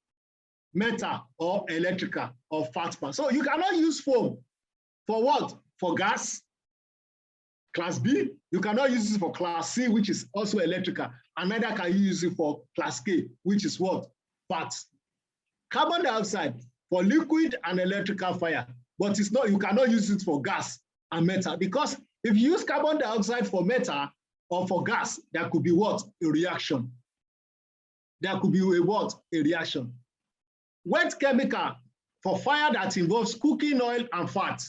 metal, or electrical, or fat pan. So you cannot use foam for what? For gas, class B. You cannot use it for class C, which is also electrical, and neither can you use it for class K, which is what? Fat. Carbon dioxide for liquid and electrical fire, but it's not, you cannot use it for gas and metal, because if you use carbon dioxide for metal or for gas, there could be what? A reaction. There could be a what? A reaction. Wet chemical for fire that involves cooking oil and fat.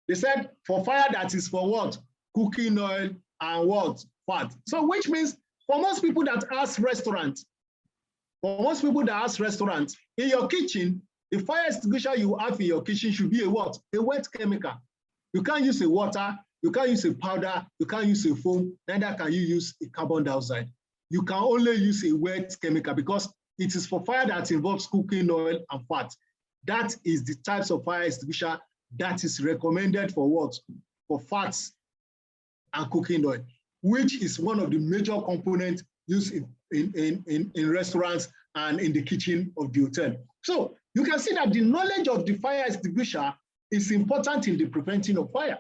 They said for fire that is for what? Cooking oil and what? Fat. So which means for most people that has restaurants, in your kitchen, the fire extinguisher you have in your kitchen should be a what? A wet chemical. You can't use a water, you can't use a powder, you can't use a foam, neither can you use a carbon dioxide. You can only use a wet chemical because it is for fire that involves cooking oil and fat. That is the types of fire extinguisher that is recommended for what? For fats and cooking oil, which is one of the major components used in restaurants and in the kitchen of the hotel. So you can see that the knowledge of the fire extinguisher is important in the preventing of fire.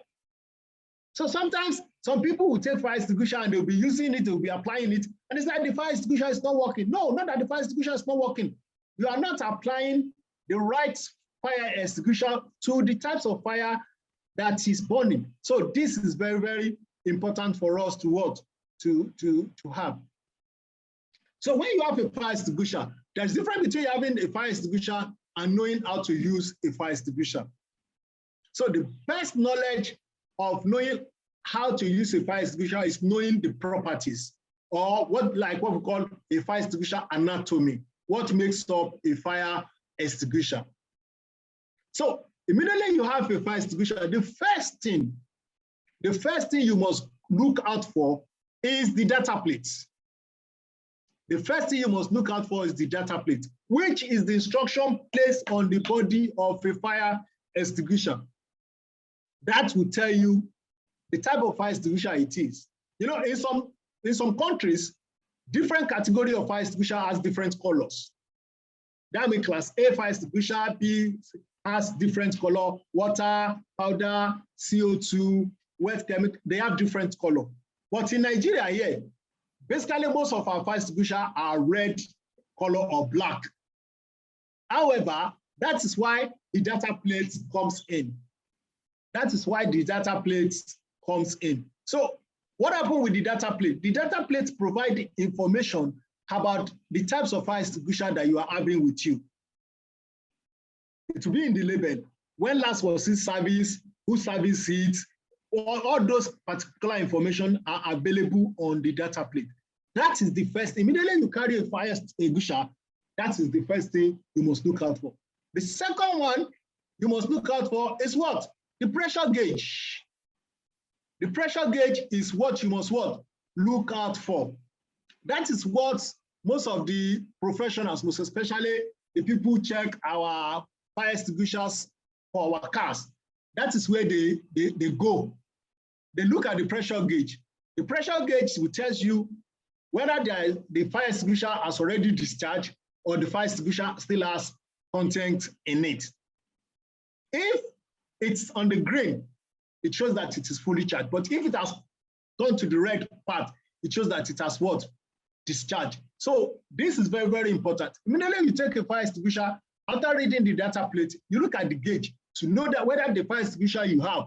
So sometimes some people will take fire extinguisher and they'll be using it, they'll be applying it, and it's like the fire extinguisher is not working. No, not that the fire extinguisher is not working. You are not applying the right fire extinguisher to the types of fire that is burning. So this is very, very important for us to what? To have. So when you have a fire extinguisher, there's a difference between having a fire extinguisher and knowing how to use a fire extinguisher. So the best knowledge of knowing how to use a fire extinguisher is knowing the properties, or what we call a fire extinguisher anatomy, what makes up a fire extinguisher. So immediately you have a fire extinguisher, the first thing you must look out for is the data plate. The first thing you must look out for is the data plate, which is the instruction placed on the body of a fire extinguisher. That will tell you the type of fire extinguisher it is. You know, in some countries, different category of fire extinguisher has different colors. That means class A fire extinguisher, B has different color, water, powder, CO2, wet chemical, they have different color. But in Nigeria here, basically most of our fire extinguisher are red color or black. However, that is why the data plate comes in. That is why the data plate comes in. So what happened with the data plate? The data plate provides information about the types of fire extinguisher that you are having with you. It will be in the label. When last was it service, who serviced it, all those particular information are available on the data plate. That is the first. Immediately you carry a fire extinguisher, that is the first thing you must look out for. The second one you must look out for is what? The pressure gauge. The pressure gauge is what you must what? Look out for. That is what most of the professionals, most especially the people who check our fire extinguishers for our cars. That is where they go. They look at the pressure gauge. The pressure gauge will tell you whether the fire extinguisher has already discharged or the fire extinguisher still has content in it. If it's on the green, it shows that it is fully charged. But if it has gone to the red part, it shows that it has what? Discharged. So this is very, very important. Immediately you take a fire extinguisher, after reading the data plate, you look at the gauge to know that whether the fire extinguisher you have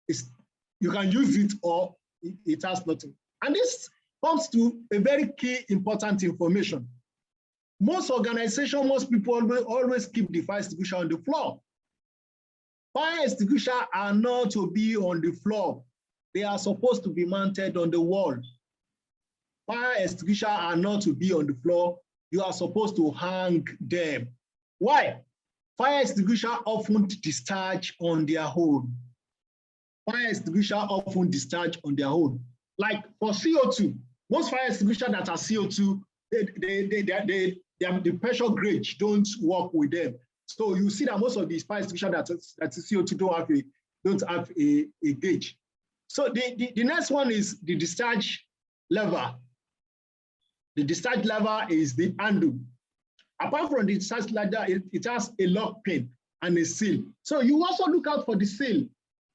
is, you can use it or it has nothing. And this comes to a very key important information. Most organizations, most people always keep the fire extinguisher on the floor. Fire extinguishers are not to be on the floor. They are supposed to be mounted on the wall. Fire extinguishers are not to be on the floor. You are supposed to hang them. Why? Fire extinguishers often discharge on their own. Fire extinguishers often discharge on their own. Like for CO2, most fire extinguishers that are CO2, the pressure gauge don't work with them. So you see that most of these fire extinguishers that is CO2 don't have a gauge. So the next one is the discharge lever. The discharge lever is the handle. Apart from the discharge lever, it has a lock pin and a seal. So you also look out for the seal.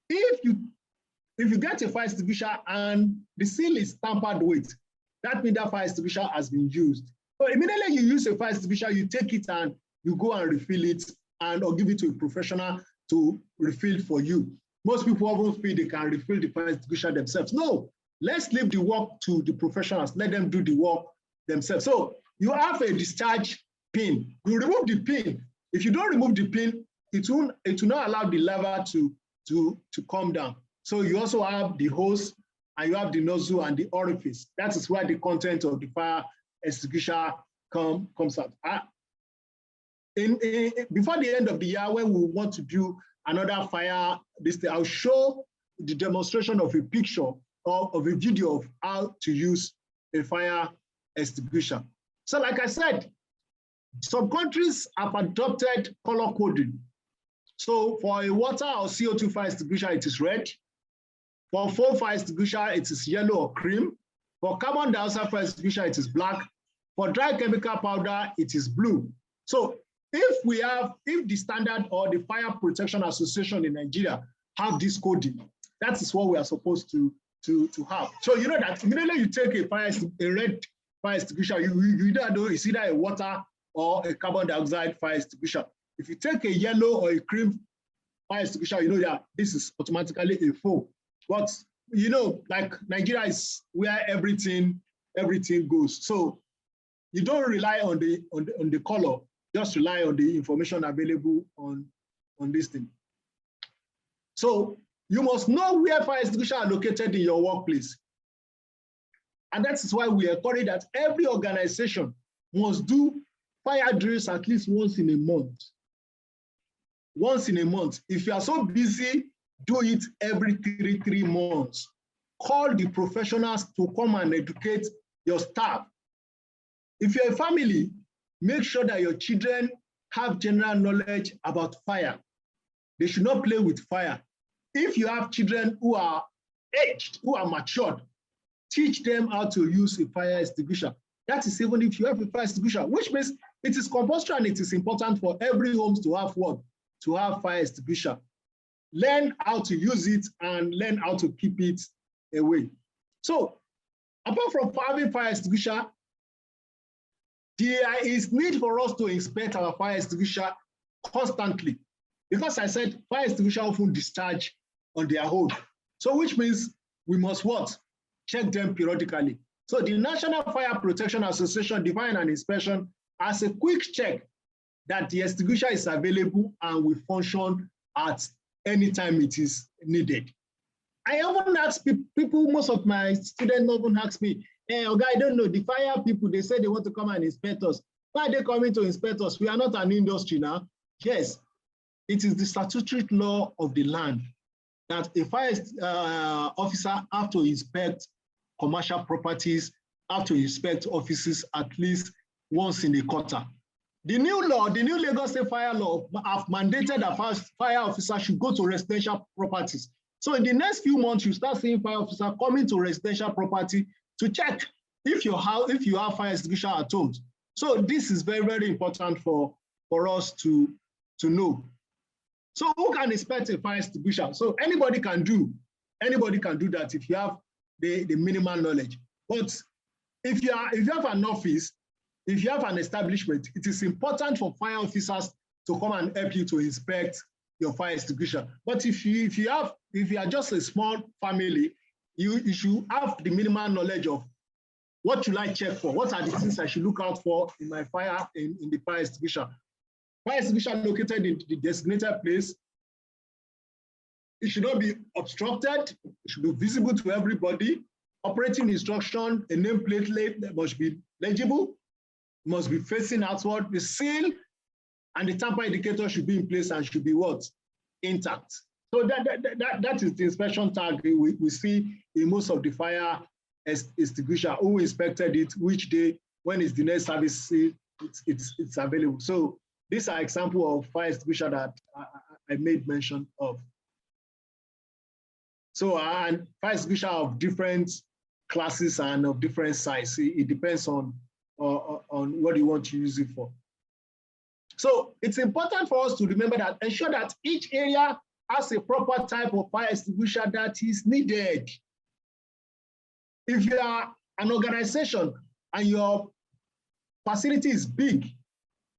If you get a fire extinguisher and the seal is tampered with, that means that fire extinguisher has been used. So immediately you use a fire extinguisher, you take it and you go and refill it or give it to a professional to refill for you. Most people often feel they can refill the fire extinguisher themselves. No, let's leave the work to the professionals. Let them do the work themselves. So you have a discharge pin. You remove the pin. If you don't remove the pin, it will not allow the lever to come down. So you also have the hose and you have the nozzle and the orifice. That is where the content of the fire extinguisher comes out. Before the end of the year, when we want to do another fire, I'll show the demonstration of a picture or of a video of how to use a fire extinguisher. So like I said, some countries have adopted color coding. So for a water or CO2 fire extinguisher, it is red. For foam fire extinguisher, it is yellow or cream. For carbon dioxide fire extinguisher, it is black. For dry chemical powder, it is blue. So if the standard or the Fire Protection Association in Nigeria have this coding, that is what we are supposed to have. So you know that immediately you take a red fire extinguisher, you either know it's either a water or a carbon dioxide fire extinguisher. If you take a yellow or a cream fire extinguisher, you know that this is automatically a foam. But you know, like Nigeria is where everything goes. So you don't rely on the color, just rely on the information available on this thing. So You must know where fire extinguishers are located in your workplace. And that is why we encourage that every organization must do fire drills at least once in a month. Once in a month. If you are so busy, do it every three months. Call the professionals to come and educate your staff. If you're a family, make sure that your children have general knowledge about fire. They should not play with fire. If you have children who are aged, who are matured, teach them how to use a fire extinguisher. That is even if you have a fire extinguisher, which means it is compulsory and it is important for every home to have what? To have fire extinguisher. Learn how to use it and learn how to keep it away. So, apart from having fire extinguisher, there is need for us to inspect our fire extinguisher constantly. Because I said fire extinguisher often discharge on their own. So which means we must what? Check them periodically. So the National Fire Protection Association define an inspection as a quick check that the extinguisher is available and will function at any time it is needed. I often ask people, most of my students often ask me, hey, okay, I don't know, the fire people, they say they want to come and inspect us. Why are they coming to inspect us? We are not an industry now. Yes, it is the statutory law of the land that a fire officer have to inspect commercial properties, have to inspect offices at least once in a quarter. The new law, the new Lagos State Fire Law, have mandated that fire officer should go to residential properties. So in the next few months, you start seeing fire officer coming to residential property to check if you have fire extinguisher at home. So this is very, very important for us to know. So who can inspect a fire extinguisher? So anybody can do that if you have the minimal knowledge. But if you have an office, if you have an establishment, it is important for fire officers to come and help you to inspect your fire extinguisher. But if you are just a small family, you should have the minimal knowledge of what should I check for? What are the things I should look out for in my fire in the fire extinguisher? Fire extinguisher located in the designated place. It should not be obstructed. It should be visible to everybody. Operating instruction, a nameplate must be legible, must be facing outward. The seal and the tamper indicator should be in place and should be what? Intact. So that is the inspection tag we see in most of the fire extinguisher. Who inspected it, which day, when is the next service, it's available. So these are examples of fire extinguisher that I made mention of. So and fire extinguisher of different classes and of different size. It depends on what you want to use it for. So it's important for us to remember that, ensure that each area has a proper type of fire extinguisher that is needed. If you are an organization and your facility is big,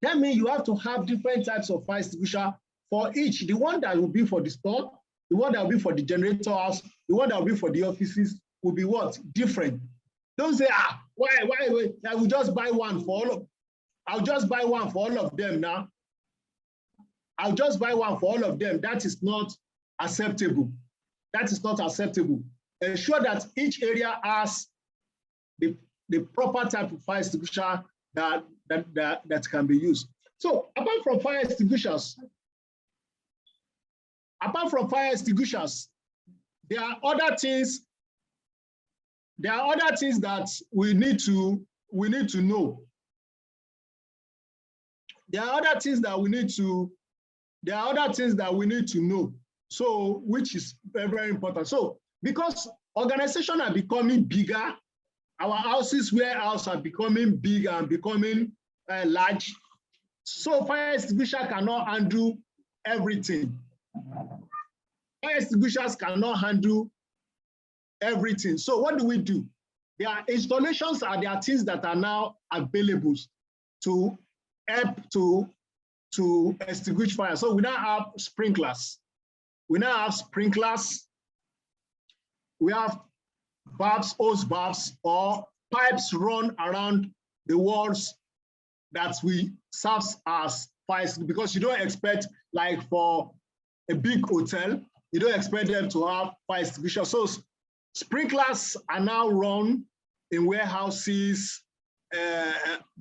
that means you have to have different types of fire extinguisher for each. The one that will be for the store, the one that will be for the generator house, the one that will be for the offices will be what? Different. Don't say, why, I will just buy one for all of, I'll just buy one for all of them now. I'll just buy one for all of them. That is not acceptable. That is not acceptable. Ensure that each area has the proper type of fire extinguisher that can be used. So apart from fire extinguishers, there are other things. There are other things that we need to know. There are other things that we need to know. So, which is very, very important. So, because organizations are becoming bigger, our houses, warehouses are becoming big and becoming large. So, fire extinguisher cannot handle everything. Fire extinguishers cannot handle everything. So, what do? There are installations and there are things that are now available to help to extinguish fire. So we now have sprinklers. We have valves, hose valves, or pipes run around the walls that we serve as fire, because you don't expect, like for a big hotel, you don't expect them to have fire extinguisher. So sprinklers are now run in warehouses,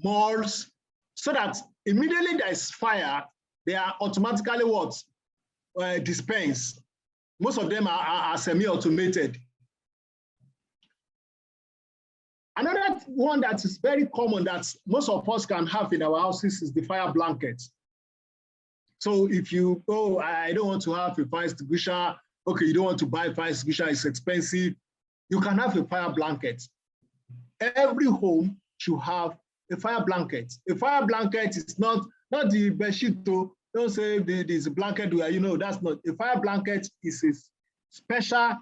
malls, so that immediately there is fire, they are automatically what? Dispensed. Most of them are semi-automated. Another one that is very common that most of us can have in our houses is the fire blanket. So if you, oh, I don't want to have a fire extinguisher, okay, you don't want to buy a fire extinguisher, it's expensive, you can have a fire blanket. Every home should have a fire blanket. A fire blanket is not the bedsheet, though. Don't say there's a blanket where, you know, that's not. A fire blanket is a special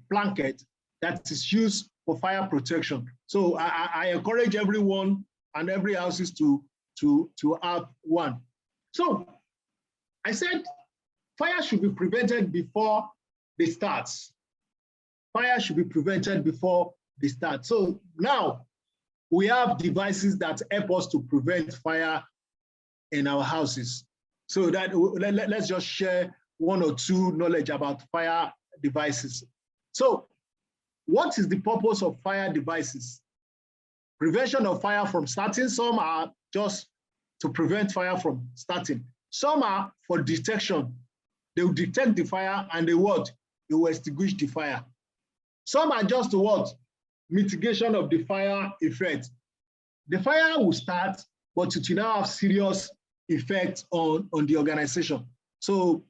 blanket that is used for fire protection. So I encourage everyone and every houses to have one. So I said fire should be prevented before they start. Fire should be prevented before they start. So now we have devices that help us to prevent fire in our houses. So that let's just share one or two knowledge about fire devices. So what is the purpose of fire devices? Prevention of fire from starting. Some are just to prevent fire from starting. Some are for detection. They will detect the fire and they what? They will extinguish the fire. Some are just to what? Mitigation of the fire effect. The fire will start, but it will now have serious effects on the organization. So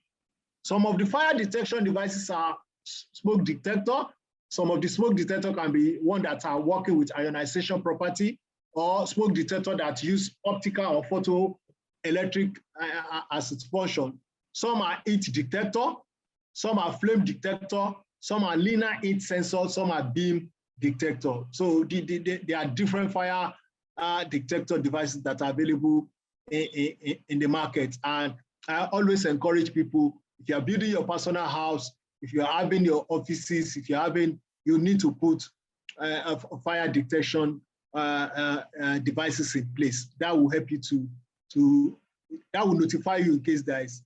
some of the fire detection devices are smoke detector. Some of the smoke detector can be one that are working with ionization property, or smoke detector that use optical or photoelectric as its function. Some are heat detector, some are flame detector, some are linear heat sensor, some are beam detector. So there are different fire detector devices that are available in the market. And I always encourage people, if you are building your personal house, if you are having your offices, if you're having, you need to put fire detection devices in place. That will help you that will notify you in case there's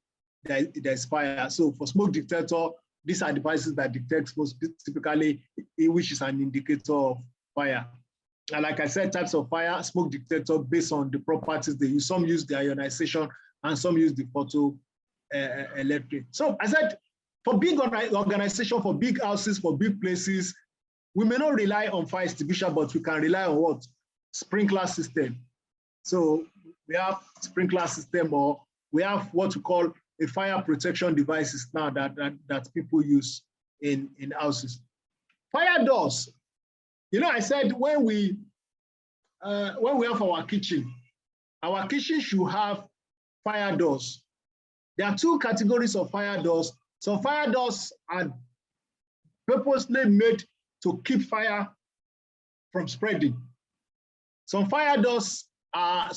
fire. So for smoke detector, these are devices that detect most typically, which is an indicator of fire. And like I said, types of fire, smoke detector based on the properties they use. Some use the ionization and some use the photoelectric. So I said, for big organization, for big houses, for big places, we may not rely on fire extinguisher, but we can rely on what? Sprinkler system. So we have sprinkler system, or we have what we call a fire protection devices now that people use in houses. Fire doors. You know, I said when we have our kitchen should have fire doors. There are two categories of fire doors. Some fire doors are purposely made to keep fire from spreading. Some fire doors are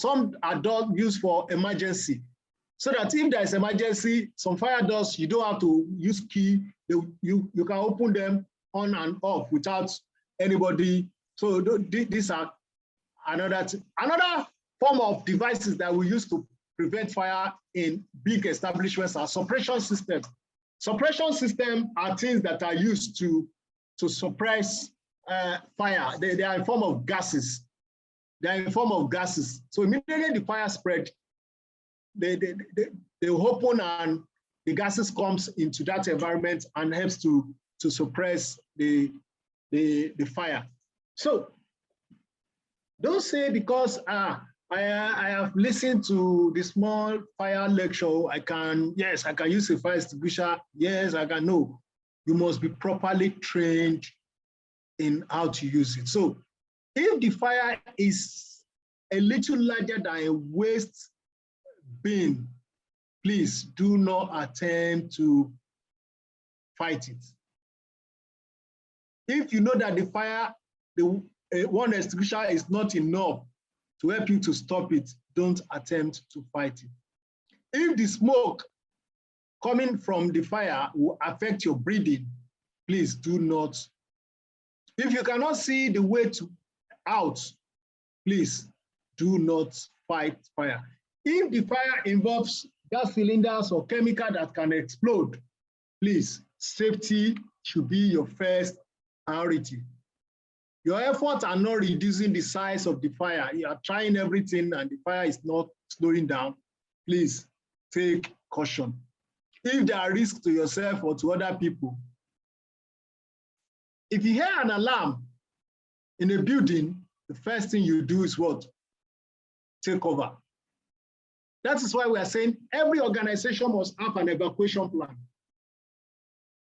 doors used for emergency. So that if there is emergency, some fire doors, you don't have to use key. You can open them on and off without anybody. So these are another form of devices that we use to prevent fire in big establishments are suppression systems. Suppression systems are things that are used to suppress fire. They are in form of gases. They are in form of gases. So immediately the fire spread, they open and the gases comes into that environment and helps to suppress the fire. So don't say because I have listened to the small fire lecture, I can use a fire extinguisher. Yes, I can. No, you must be properly trained in how to use it. So if the fire is a little larger than a waste bin, please do not attempt to fight it. If you know that the fire, one extinguisher is not enough to help you to stop it, don't attempt to fight it. If the smoke coming from the fire will affect your breathing, please do not. If you cannot see the way out, please do not fight fire. If the fire involves gas cylinders or chemical that can explode, please Safety should be your first priority. Your efforts are not reducing the size of the fire. You are trying everything and the fire is not slowing down. Please take caution. If there are risks to yourself or to other people, if you hear an alarm in a building, the first thing you do is what? Take cover. That is why we are saying every organization must have an evacuation plan.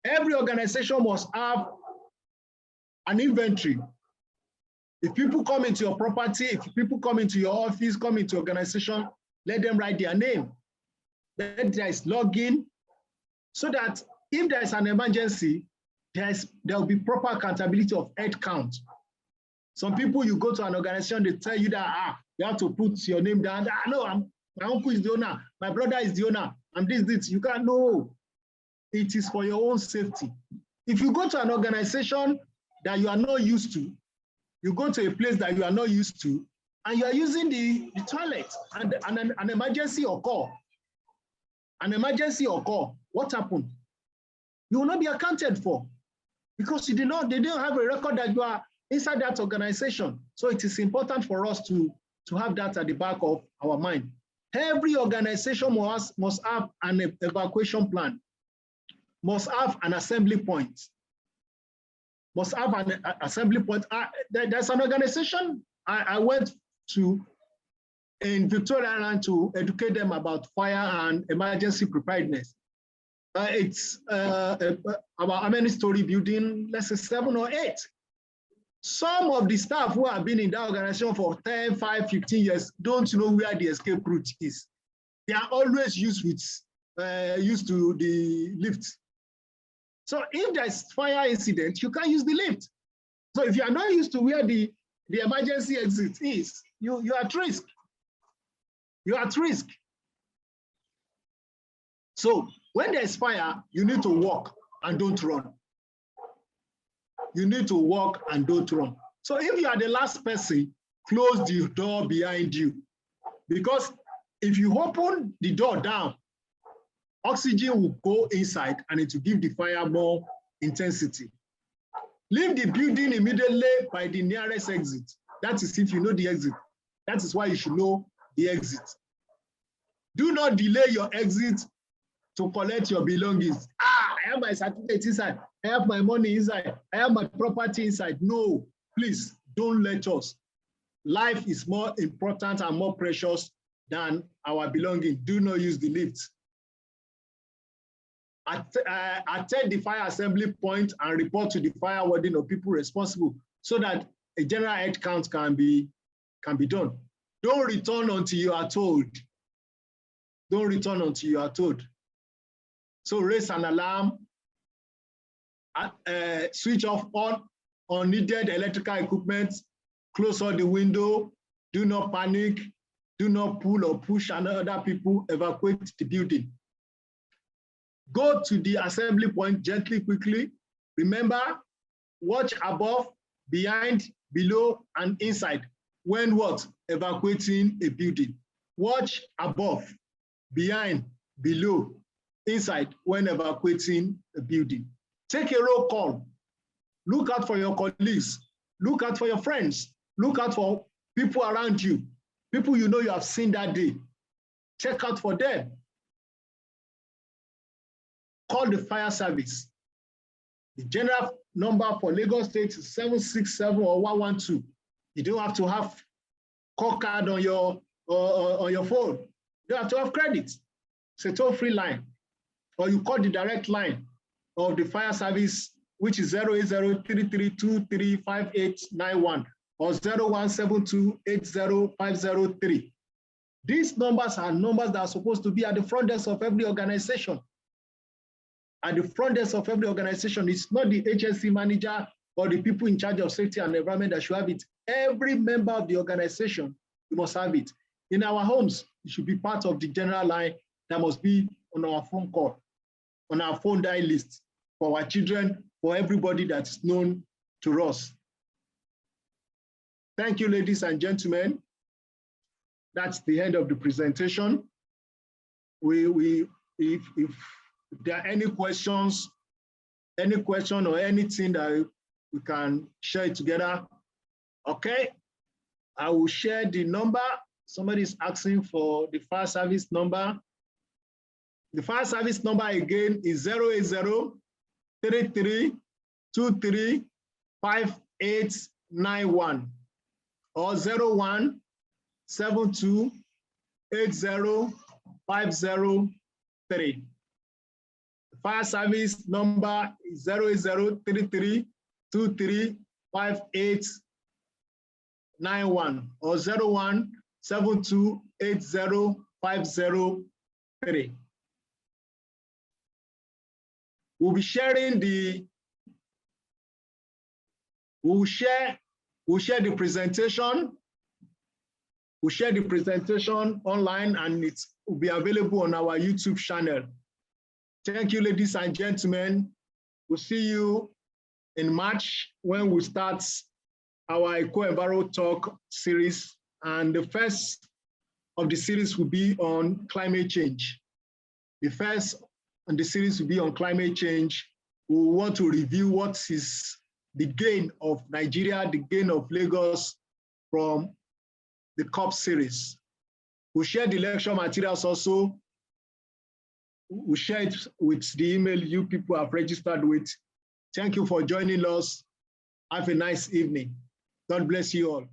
Every organization must have an inventory. If people come into your property, if people come into your office, come into organization, let them write their name. Then there is login, so that if there is an emergency, there will be proper accountability of head count. Some people, you go to an organization, they tell you that you have to put your name down. No, my uncle is the owner, my brother is the owner, and this. You can't know. It is for your own safety. If you go to an organization that you are not used to, you go to a place that you are not used to, and you are using the toilet, and an emergency occur. An emergency occur. What happened? You will not be accounted for, because they don't have a record that you are inside that organization. So it is important for us to have that at the back of our mind. Every organization must have an evacuation plan, must have an assembly point, must have an assembly point. There's an organization I went to in Victoria Island to educate them about fire and emergency preparedness. It's about how many story building, let's say 7 or 8. Some of the staff who have been in that organization for 10, 5, 15 years don't know where the escape route is. They are always used to the lift. So if there's fire incident, you can't use the lift. So if you are not used to where the emergency exit is, you are at risk. You are at risk. So when there's fire, you need to walk and don't run. You need to walk and don't run. So if you are the last person, close the door behind you. Because if you open the door down, oxygen will go inside and it will give the fire more intensity. Leave the building immediately by the nearest exit. That is if you know the exit. That is why you should know the exit. Do not delay your exit to collect your belongings. I have my certificate inside. I have my money inside. I have my property inside. No, please don't let us. Life is more important and more precious than our belongings. Do not use the lift. Attend the fire assembly point and report to the fire warden or people responsible so that a general head count can be done. Don't return until you are told. Don't return until you are told. So raise an alarm, switch off all unneeded electrical equipment, close all the window, do not panic, do not pull or push other people, evacuate the building. Go to the assembly point gently, quickly. Remember, watch above, behind, below, and inside when what? Evacuating a building. Watch above, behind, below, inside when evacuating a building. Take a roll call. Look out for your colleagues. Look out for your friends. Look out for people around you. People you know you have seen that day. Check out for them. Call the fire service. The general number for Lagos State is 767 or 112. You don't have to have call card on your phone. You don't have to have credit. It's a toll-free line. Or you call the direct line of the fire service, which is 08033235891 or 0172805003. These numbers are numbers that are supposed to be at the front desk of every organization. At the front desk of every organization, it's not the HSC manager or the people in charge of safety and environment that should have it. Every member of the organization, you must have it. In our homes, it should be part of the general line that must be on our phone call, on our phone dial list for our children, for everybody that's known to us. Thank you, ladies and gentlemen. That's the end of the presentation. If there are any questions Any question or anything that we can share it together? Okay, I will share the number. Somebody is asking for the fire service number. The fire service number again is 080-3323-5891 or 01-72-80-503. The fire service number is 080-3323-5891 or 01-72-80-503. We'll be sharing we'll share the presentation. We'll share the presentation online and it will be available on our YouTube channel. Thank you, ladies and gentlemen. We'll see you in March when we start our Eco-Enviro Talk series. And the first of the series will be on climate change. The first and the series will be on climate change. We want to review what is the gain of Nigeria, the gain of Lagos from the COP series. We'll share the lecture materials also. We'll share it with the email you people have registered with. Thank you for joining us. Have a nice evening. God bless you all.